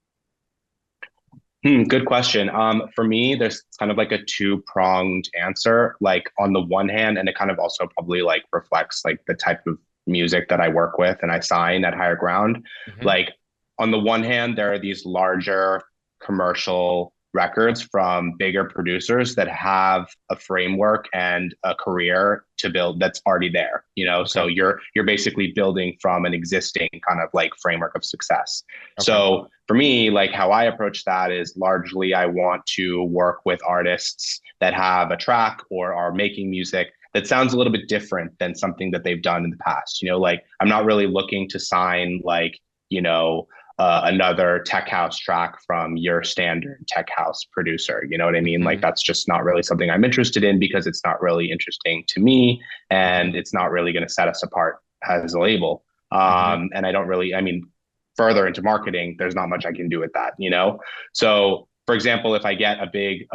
Good question. For me, there's kind of like a two-pronged answer. Like on the one hand, and it kind of also probably like reflects like the type of music that I work with and I sign at Higher Ground. Hmm. Like on the one hand, there are these larger commercial records from bigger producers that have a framework and a career to build that's already there, you know? So Okay. you're basically building from an existing kind of like framework of success. Okay. So for me, like how I approach that is largely I want to work with artists that have a track or are making music that sounds a little bit different than something that they've done in the past. You know, like I'm not really looking to sign like, you know, another tech house track from your standard tech house producer. You know what I mean? Like Hmm. that's just not really something I'm interested in because it's not really interesting to me and Hmm. it's not really going to set us apart as a label. Hmm. And I don't really, I mean, further into marketing, there's not much I can do with that, you know? So for example, if I get a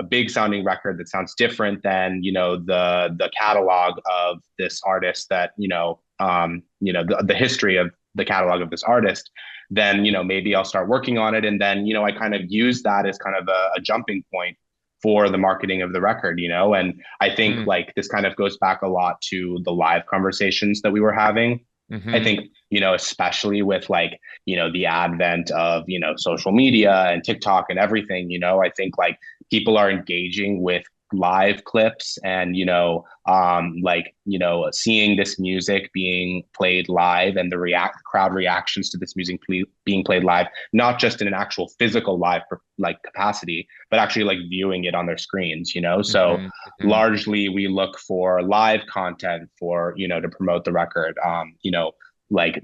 big sounding record that sounds different than, you know, the catalog of this artist that, the history of the catalog of this artist, then, you know, maybe I'll start working on it. And then, you know, I kind of use that as kind of a jumping point for the marketing of the record, you know? And I think Hmm. like this kind of goes back a lot to the live conversations that we were having. I Hmm. think, you know, especially with like, you know, the advent of, you know, social media and TikTok and everything, you know, I think like people are engaging with live clips and, like, you know, seeing this music being played live and the crowd reactions to this music being played live, not just in an actual physical live like capacity, but actually like viewing it on their screens, you know? So Hmm. Hmm. largely we look for live content for, you know, to promote the record. Like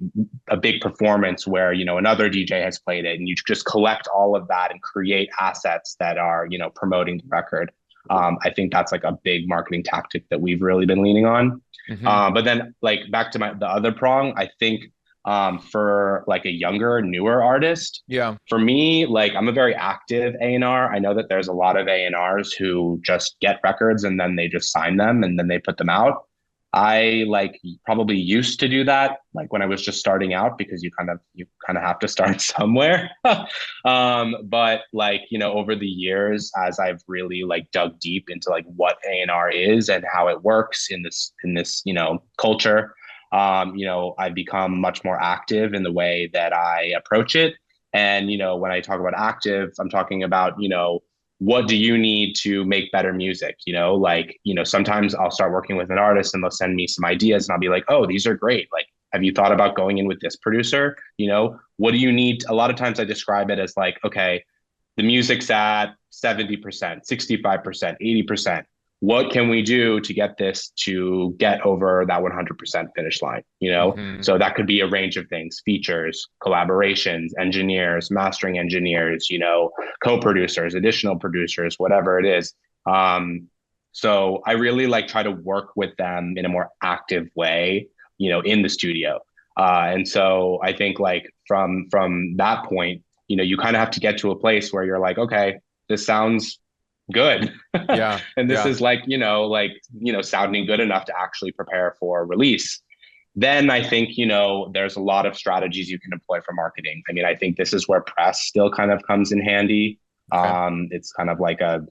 a big performance where, you know, another DJ has played it and you just collect all of that and create assets that are, you know, promoting the record. I think that's like a big marketing tactic that we've really been leaning on. Hmm. But then like back to the other prong, I think for like a younger, newer artist, Yeah. for me, like I'm a very active A&R. I know that there's a lot of A&Rs who just get records and then they just sign them and then they put them out. I like probably used to do that like when I was just starting out because you kind of have to start somewhere. But like, you know, over the years as I've really like dug deep into like what A&R is and how it works in this, you know, culture, you know, I've become much more active in the way that I approach it. And, you know, when I talk about active, I'm talking about, you know, what do you need to make better music? You know, like, you know, sometimes I'll start working with an artist and they'll send me some ideas and I'll be like, oh, these are great. Like, have you thought about going in with this producer? You know, what do you need? A lot of times I describe it as like, okay, the music's at 70%, 65%, 80%. What can we do to get this to get over that 100% finish line? You know, Hmm. so that could be a range of things: features, collaborations, engineers, mastering engineers, you know, co-producers, additional producers, whatever it is. So I really like try to work with them in a more active way, you know, in the studio. And so I think like from that point, you know, you kind of have to get to a place where you're like, okay, this sounds good. Yeah. And this Yeah. is sounding good enough to actually prepare for release. Then I think, you know, there's a lot of strategies you can employ for marketing. I mean, I think this is where press still kind of comes in handy. Okay. It's kind of like a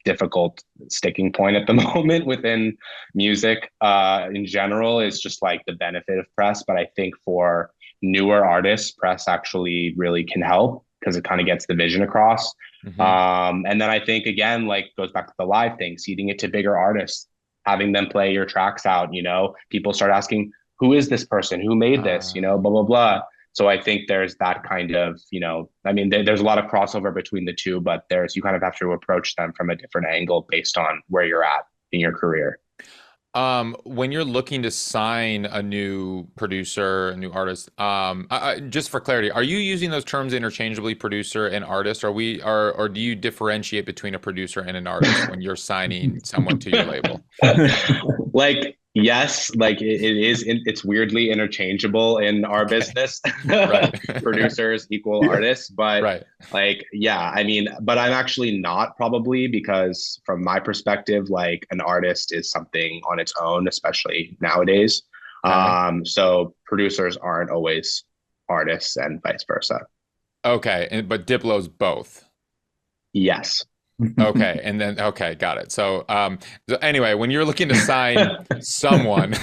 difficult sticking point at the moment within music in general. Is just like the benefit of press. But I think for newer artists, press actually really can help because it kind of gets the vision across. Hmm. And then I think again, like goes back to the live thing, seeding it to bigger artists, having them play your tracks out, you know, people start asking, who is this person? Who made this? You know, blah, blah, blah. So I think there's that kind of, you know, I mean, there's a lot of crossover between the two, but you kind of have to approach them from a different angle based on where you're at. in your career. When you're looking to sign a new producer, a new artist, just for clarity, are you using those terms interchangeably, producer and artist? Or do you differentiate between a producer and an artist when you're signing someone to your label? Like, yes, like it's weirdly interchangeable in our business. Right. Producers equal artists, but right. like, yeah, I mean, but I'm actually not, probably, because from my perspective, like, an artist is something on its own, especially nowadays. Okay. So producers aren't always artists and vice versa. Okay, but Diplo's both. Yes. Okay, and then got it. So anyway, when you're looking to sign someone,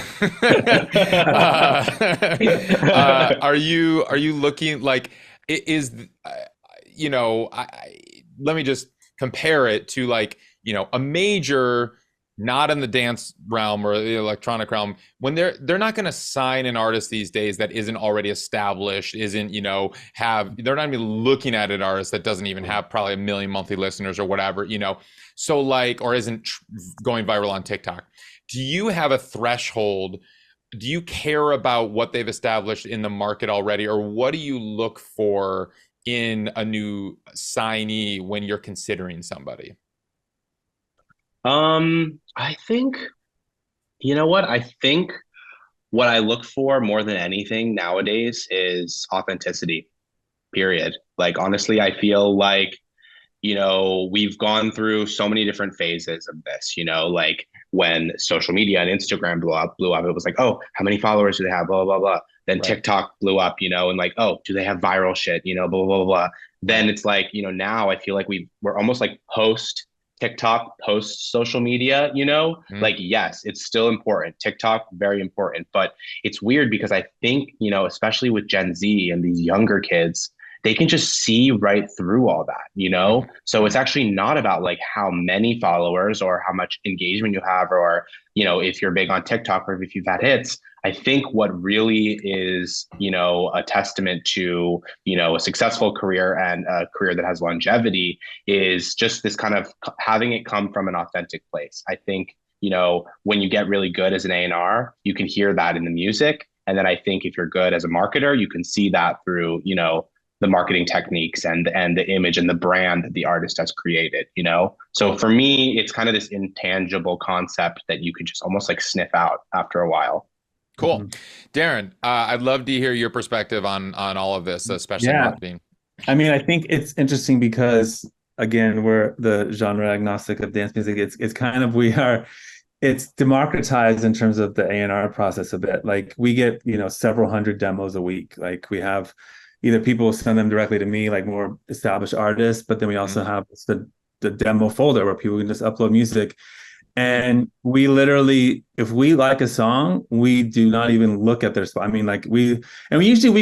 are you looking like, is let me just compare it to, like, a major, not in the dance realm or the electronic realm, when they're not going to sign an artist these days that isn't already established, isn't, they're not even looking at an artist that doesn't even have probably 1 million monthly listeners or whatever, so like, or isn't going viral on TikTok. Do you have a threshold? Do you care about what they've established in the market already, or what do you look for in a new signee when you're considering somebody? I think, you know what? I think what I look for more than anything nowadays is authenticity, period. Like, honestly, I feel like, we've gone through so many different phases of this, like when social media and Instagram blew up, it was like, oh, how many followers do they have? Blah, blah, blah. Then Right. TikTok blew up, and like, oh, do they have viral shit? Blah, blah, blah, blah. Then it's like, now I feel like we're almost like post TikTok, post social media, like, yes, it's still important. TikTok, very important. But it's weird because I think, especially with Gen Z and these younger kids, they can just see right through all that. So it's actually not about like how many followers or how much engagement you have, or, if you're big on TikTok or if you've had hits. I think what really is, a testament to, a successful career and a career that has longevity is just this kind of having it come from an authentic place. I think, when you get really good as an A&R, you can hear that in the music. And then I think if you're good as a marketer, you can see that through, the marketing techniques and the image and the brand that the artist has created, So for me, it's kind of this intangible concept that you could just almost like sniff out after a while. Cool. Darren, I'd love to hear your perspective on all of this, especially marketing. I mean, I think it's interesting because, again, we're the genre agnostic of dance music. It's kind of, it's democratized in terms of the A&R process a bit. Like, we get, several hundred demos a week. Like, we have either people send them directly to me, like more established artists, but then we also have the demo folder where people can just upload music. And we literally, if we like a song, we do not even look at their spot. I mean, like, we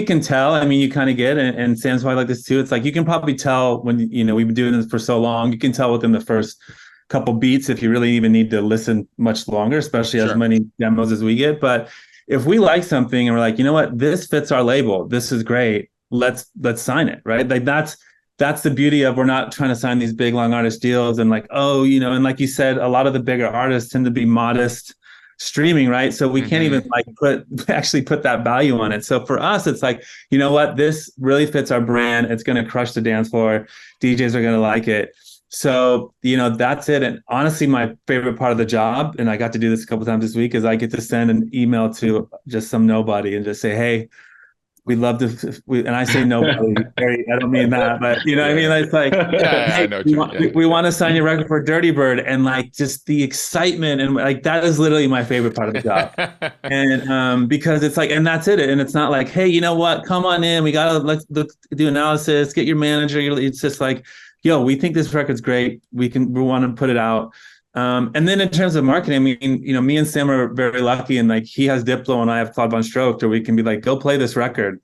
can tell. I mean, you kind of get, and Sam's probably like this too. It's like, you can probably tell when, we've been doing this for so long, you can tell within the first couple beats if you really even need to listen much longer, especially as many demos as we get. But if we like something and we're like, you know what, this fits our label, this is great, let's sign it, right? Like, that's the beauty of, we're not trying to sign these big long artist deals and like, oh, and like you said, a lot of the bigger artists tend to be modest streaming, right? So we can't even like put that value on it. So for us, it's like, you know what, this really fits our brand. It's going to crush the dance floor. DJs are going to like it. So, that's it. And honestly, my favorite part of the job, and I got to do this a couple times this week, is I get to send an email to just some nobody and just say, hey, we'd love to, and I say nobody, I don't mean that, but I mean, it's like, hey, we want to sign your record for Dirtybird, and like, just the excitement, and like, that is literally my favorite part of the job. And because it's like, and that's it. And it's not like, hey, you know what, come on in, let's do analysis, get your manager. It's just like, yo, we think this record's great. We want to put it out. And then in terms of marketing, I mean, me and Sam are very lucky, and like, he has Diplo and I have Claude Von Stroke, or we can be like, go play this record.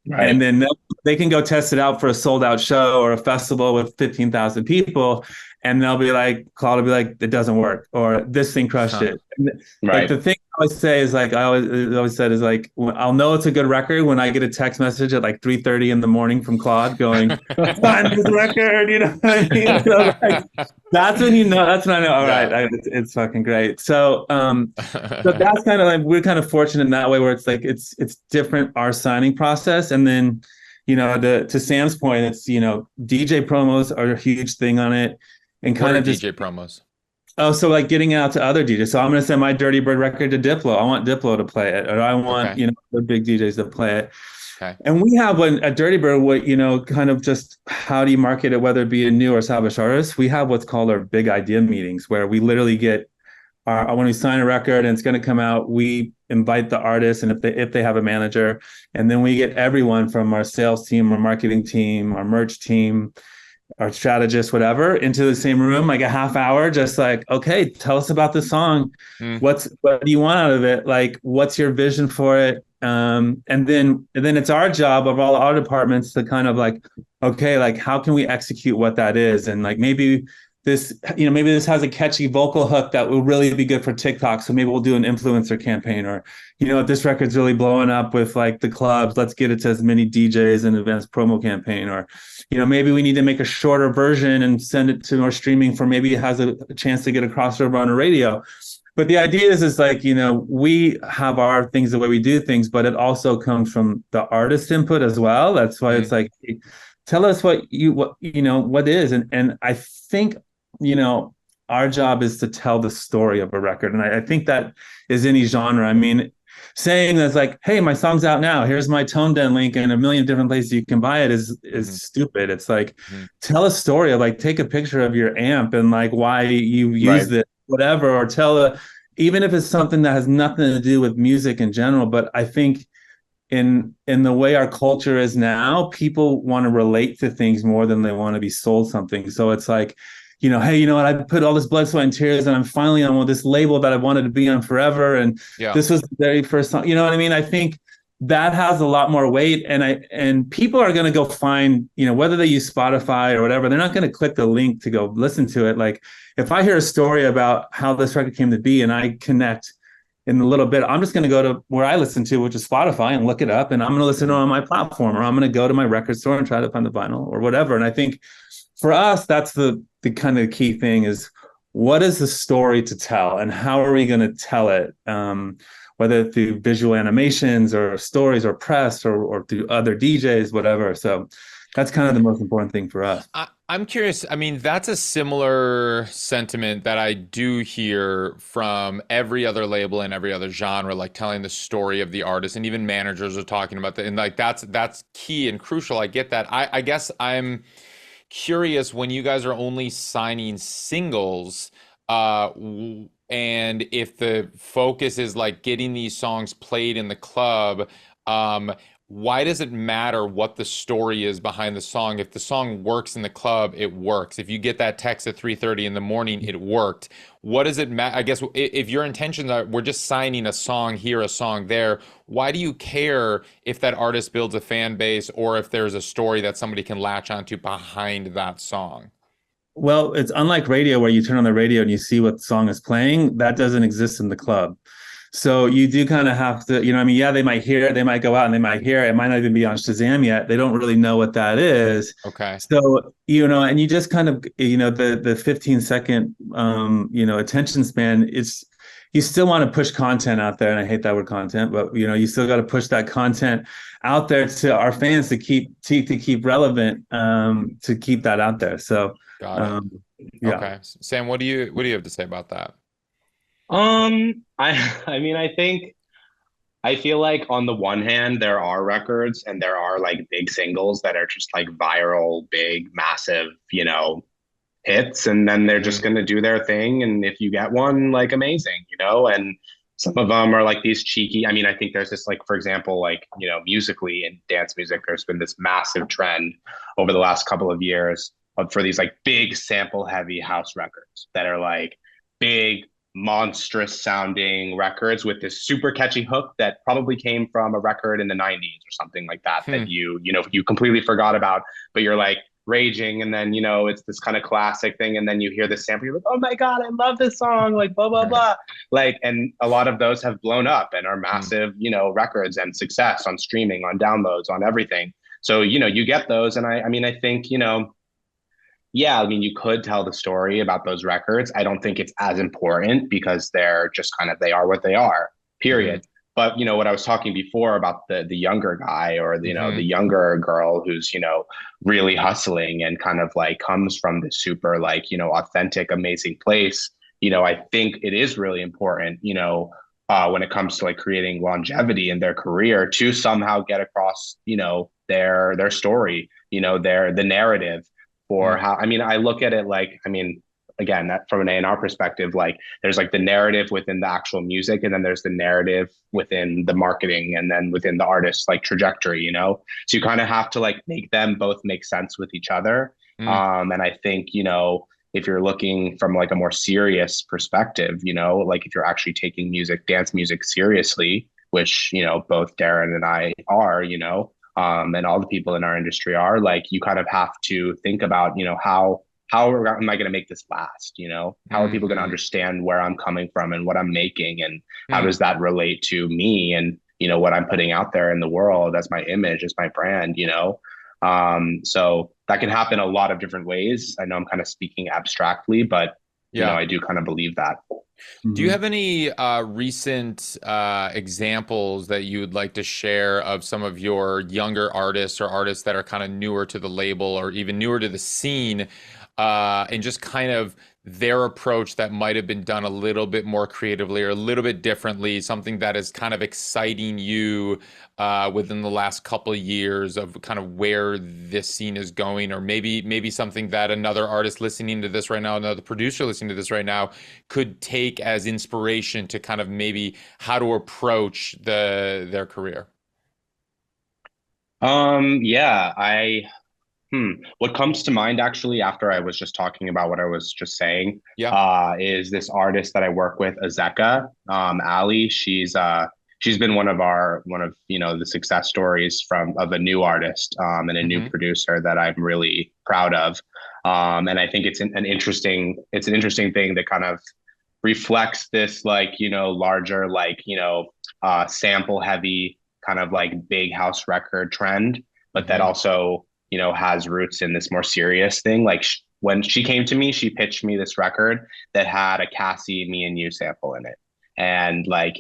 Right. And then they can go test it out for a sold out show or a festival with 15,000 people. And they'll be like, Claude will be like, it doesn't work, or this thing crushed it. Like, the thing always say is like I always said is like I'll know it's a good record when I get a text message at like 3:30 in the morning from Claude going, "Find this record," you know what I mean? So like, that's when you know. That's when I know. All right, it's fucking great. So so that's kind of like we're kind of fortunate in that way where it's like it's different our signing process, and then to Sam's point, it's DJ promos are a huge thing on it, and kind of just DJ promos. Oh, so like getting out to other DJs. So I'm going to send my Dirtybird record to Diplo. I want Diplo to play it, or I want the big DJs to play it. Okay. And we have at Dirtybird, what kind of just how do you market it, whether it be a new or established artist? We have what's called our big idea meetings, where we literally get when we sign a record and it's going to come out, we invite the artist, and if they have a manager, and then we get everyone from our sales team, our marketing team, our merch team, our strategist, whatever, into the same room, like a half hour, just like, okay, tell us about the song. What do you want out of it? Like, what's your vision for it? And then it's our job of all our departments to kind of like, okay, like how can we execute what that is? And like maybe this has a catchy vocal hook that will really be good for TikTok. So maybe we'll do an influencer campaign, or, this record's really blowing up with like the clubs. Let's get it to as many DJs and advanced promo campaign. Or, maybe we need to make a shorter version and send it to our streaming for maybe it has a chance to get a crossover on the radio. But the idea is like, we have our things, the way we do things, but it also comes from the artist input as well. That's why it's like, tell us what is. And I think, our job is to tell the story of a record. And I think that is any genre. I mean, saying that's like, hey, my song's out now, here's my Tone Den link and a million different places you can buy it is stupid. It's like, tell a story of like, take a picture of your amp and like why you used it, whatever, or even if it's something that has nothing to do with music in general. But I think in the way our culture is now, people want to relate to things more than they want to be sold something. So it's like, hey, you know what? I put all this blood, sweat, and tears, and I'm finally on this label that I wanted to be on forever. And this was the very first song. You know what I mean? I think that has a lot more weight. And people are going to go find, whether they use Spotify or whatever, they're not going to click the link to go listen to it. Like if I hear a story about how this record came to be and I connect in a little bit, I'm just going to go to where I listen to, which is Spotify, and look it up. And I'm going to listen to it on my platform, or I'm going to go to my record store and try to find the vinyl or whatever. And I think for us, that's the kind of key thing is, what is the story to tell and how are we going to tell it? Whether through visual animations or stories or press or through other DJs, whatever. So that's kind of the most important thing for us. I'm curious. I mean, that's a similar sentiment that I do hear from every other label and every other genre, like telling the story of the artist, and even managers are talking about that. And like, that's key and crucial. I get that. I guess I'm curious, when you guys are only signing singles, and if the focus is like getting these songs played in the club, why does it matter what the story is behind the song? If the song works in the club, it works. If you get that text at 3:30 in the morning, it worked. What does it matter? I guess if your intentions are, we're just signing a song here, a song there, why do you care if that artist builds a fan base or if there's a story that somebody can latch onto behind that song? Well, it's unlike radio where you turn on the radio and you see what song is playing. That doesn't exist in the club. So you do kind of have to, they might hear it, they might go out and they might hear it. It might not even be on Shazam yet. They don't really know what that is. Okay. So, and you just kind of, the 15-second, attention span, you still want to push content out there. And I hate that word content, but, you still got to push that content out there to our fans to keep relevant, to keep that out there. So, got it. Okay. Sam, what do you have to say about that? I feel like on the one hand, there are records and there are like big singles that are just like viral, big, massive, hits. And then they're just going to do their thing. And if you get one, like amazing, and some of them are like these cheeky. I mean, I think there's this, like, for example, like, musically in dance music, there's been this massive trend over the last couple of years for these like big sample heavy house records that are like big, monstrous sounding records with this super catchy hook that probably came from a record in the 90s or something like that, that you completely forgot about, but you're like, raging, and then it's this kind of classic thing, and then you hear the sample, you're like, oh my god, I love this song, like blah blah blah, like, and a lot of those have blown up and are massive records and success on streaming, on downloads, on everything. So you get those, and I mean, I think yeah, I mean, you could tell the story about those records. I don't think it's as important because they're just kind of, they are what they are, period. But what I was talking before about the younger guy, or the younger girl who's really hustling and kind of like comes from this super like authentic, amazing place. I think it is really important when it comes to like creating longevity in their career, to somehow get across their story, the narrative, for how, I mean, I look at it like, I mean, again, that from an A&R perspective, like there's like the narrative within the actual music, and then there's the narrative within the marketing, and then within the artist's like trajectory, so you kind of have to like make them both make sense with each other. And I think if you're looking from like a more serious perspective, like if you're actually taking dance music seriously, which both Deron and I are, and all the people in our industry are, like, you kind of have to think about how am I going to make this last? How are people going to understand where I'm coming from and what I'm making, and how does that relate to me and what I'm putting out there in the world as my image, as my brand, so that can happen a lot of different ways. I know I'm kind of speaking abstractly, but I do kind of believe that. Do you have any recent examples that you would like to share of some of your younger artists, or artists that are kind of newer to the label, or even newer to the scene, and just kind of their approach that might have been done a little bit more creatively or a little bit differently, something that is kind of exciting you within the last couple of years of kind of where this scene is going, or maybe something that another artist listening to this right now, another producer listening to this right now, could take as inspiration to kind of maybe how to approach their career? Yeah, what comes to mind actually after I was just talking about what I was just saying, is this artist that I work with, Azeka, Ali. She's been one of the success stories of a new artist, and a new producer that I'm really proud of. And I think it's an interesting thing that kind of reflects this like larger like sample heavy kind of like big house record trend, but that also has roots in this more serious thing. Like when she came to me, she pitched me this record that had a Cassie, Me and You sample in it. And like,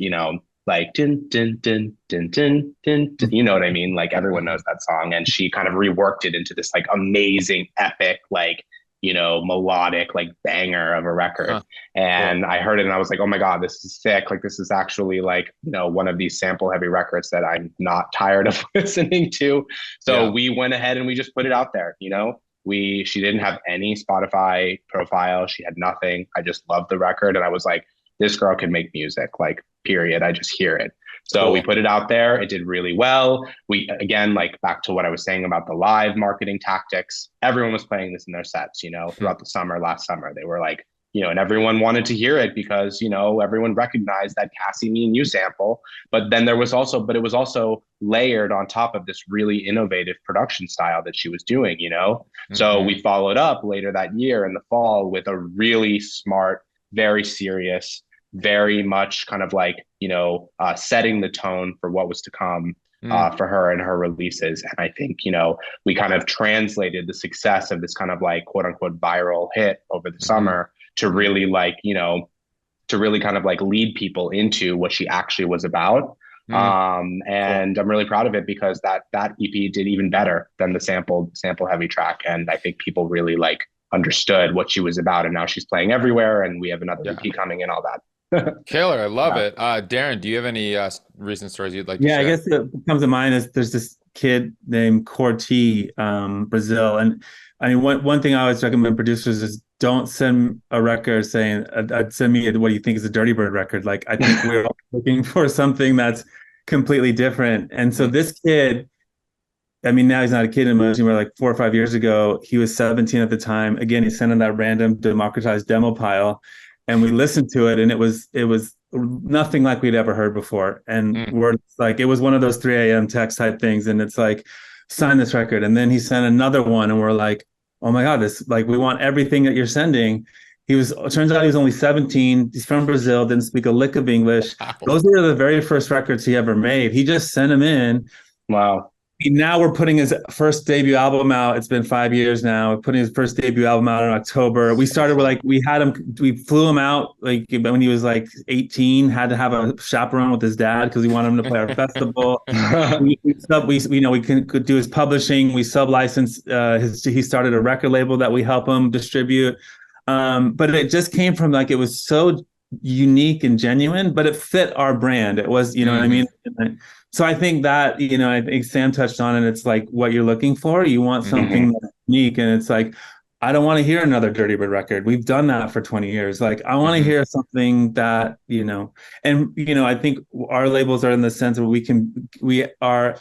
like dun, dun, dun, dun, dun, dun, dun, you know what I mean? Like everyone knows that song. And she kind of reworked it into this like amazing, epic, like, melodic, like banger of a record. And I heard it and I was like, oh my God, this is sick. Like, this is actually like, one of these sample heavy records that I'm not tired of listening to. So we went ahead and we just put it out there. She didn't have any Spotify profile. She had nothing. I just loved the record. And I was like, this girl can make music, like, period. I just hear it. So we put it out there. It did really well. We, again, like back to what I was saying about the live marketing tactics, everyone was playing this in their sets, throughout the summer, last summer. They were like, and everyone wanted to hear it because, everyone recognized that Cassie, Me and You sample. But then it was also layered on top of this really innovative production style that she was doing, So we followed up later that year in the fall with a really smart, very serious, very much kind of like, setting the tone for what was to come for her and her releases. And I think, we kind of translated the success of this kind of like quote unquote viral hit over the summer to really like, to really kind of like lead people into what she actually was about. And I'm really proud of it because that EP did even better than the sample heavy track. And I think people really like understood what she was about, and now she's playing everywhere, and we have another EP coming and all that. Killer, I love it. Darren, do you have any recent stories you'd like to share? I guess what comes to mind is there's this kid named Corti, Brazil. And I mean, one thing I always recommend producers is don't send a record saying, send me what you think is a Dirtybird record. Like, I think we're all looking for something that's completely different. And so this kid, I mean, now he's not a kid anymore. Like 4 or 5 years ago, he was 17 at the time. Again, he sent in that random democratized demo pile. And we listened to it, and it was nothing like we'd ever heard before. And we're like, it was one of those 3 a.m. text type things. And it's like, sign this record. And then he sent another one, and we're like, oh my God, this, like, we want everything that you're sending. It turns out he was only 17. He's from Brazil, didn't speak a lick of English. Wow. Those were the very first records he ever made. He just sent them in. Wow. Now we're putting his first debut album out. It's been 5 years now. We're putting his first debut album out in October. We started with we flew him out like when he was like 18, had to have a chaperone with his dad because we wanted him to play our festival. we could do his publishing. We sub-licensed he started a record label that we help him distribute. But it just came from like, it was so unique and genuine, but it fit our brand. It was, you know what I mean? So I think that, I think Sam touched on it. It's like what you're looking for. You want something that's unique. And it's like, I don't want to hear another Dirtybird record. We've done that for 20 years. Like, I want to hear something that, I think our labels are in the sense that we are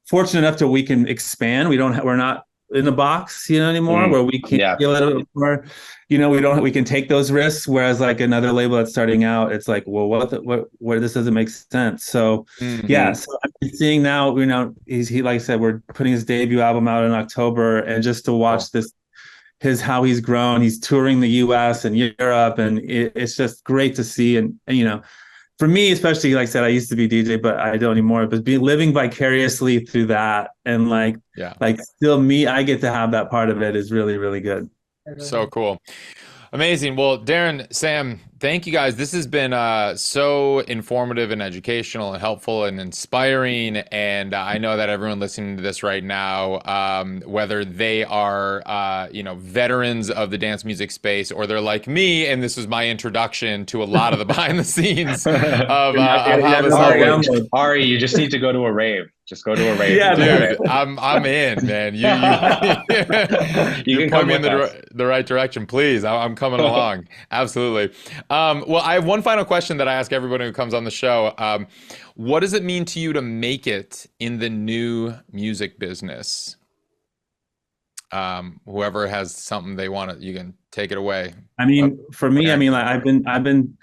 fortunate enough that we can expand. We're not in a box, anymore, where we can feel it more, we can take those risks. Whereas like another label that's starting out, it's like, well, what this doesn't make sense. So so I'm seeing now, he, like I said, we're putting his debut album out in October, and just to watch how he's grown. He's touring the US and Europe, and it's just great to see. And for me, especially, like I said, I used to be DJ, but I don't anymore. But living vicariously through that, and like still me, I get to have that part of it, is really, really good. So cool. Amazing. Well, Deron, Sam, thank you guys. This has been so informative and educational and helpful and inspiring. And I know that everyone listening to this right now, whether they are, veterans of the dance music space, or they're like me, and this was my introduction to a lot of the behind the scenes of how this all works. Ari, you just need to go to a rave. Just go to a rave. Yeah, dude, I'm in, man. You point me in the right direction, please. I'm coming along. Absolutely. Well, I have one final question that I ask everybody who comes on the show. What does it mean to you to make it in the new music business? Whoever has something they want, you can take it away. I mean, for me, I've been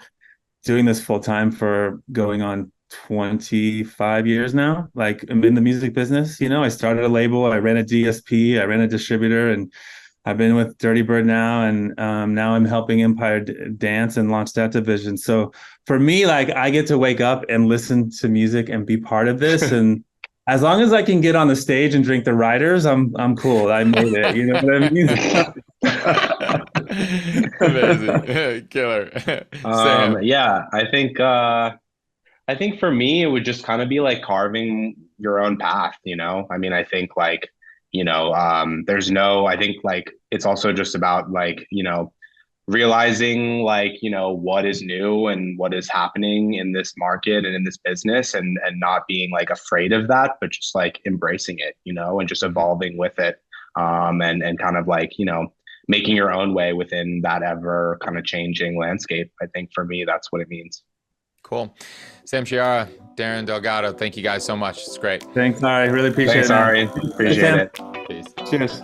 doing this full time for going on 25 years now. Like, I'm in the music business. I started a label, I ran a DSP, I ran a distributor, and I've been with Dirtybird now, and now I'm helping Empire Dance and launch that division. So for me, like, I get to wake up and listen to music and be part of this. And as long as I can get on the stage and drink the riders, I'm cool. I made it. You know what I mean? Amazing. Killer. I think for me, it would just kind of be like carving your own path, I think like, I think like, it's also just about like, realizing like, what is new and what is happening in this market and in this business, and not being like afraid of that, but just like embracing it, and just evolving with it. And kind of like, making your own way within that ever kind of changing landscape. I think for me, that's what it means. Cool. Sam, Sciarra, Deron Delgado, thank you guys so much. It's great. Thanks, Ari. Really appreciate it. Thanks, Ari. Appreciate it. Peace. Cheers.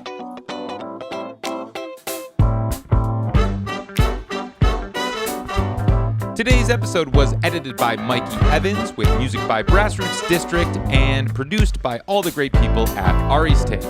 Today's episode was edited by Mikey Evans, with music by Grassroots District, and produced by all the great people at Ari's Take.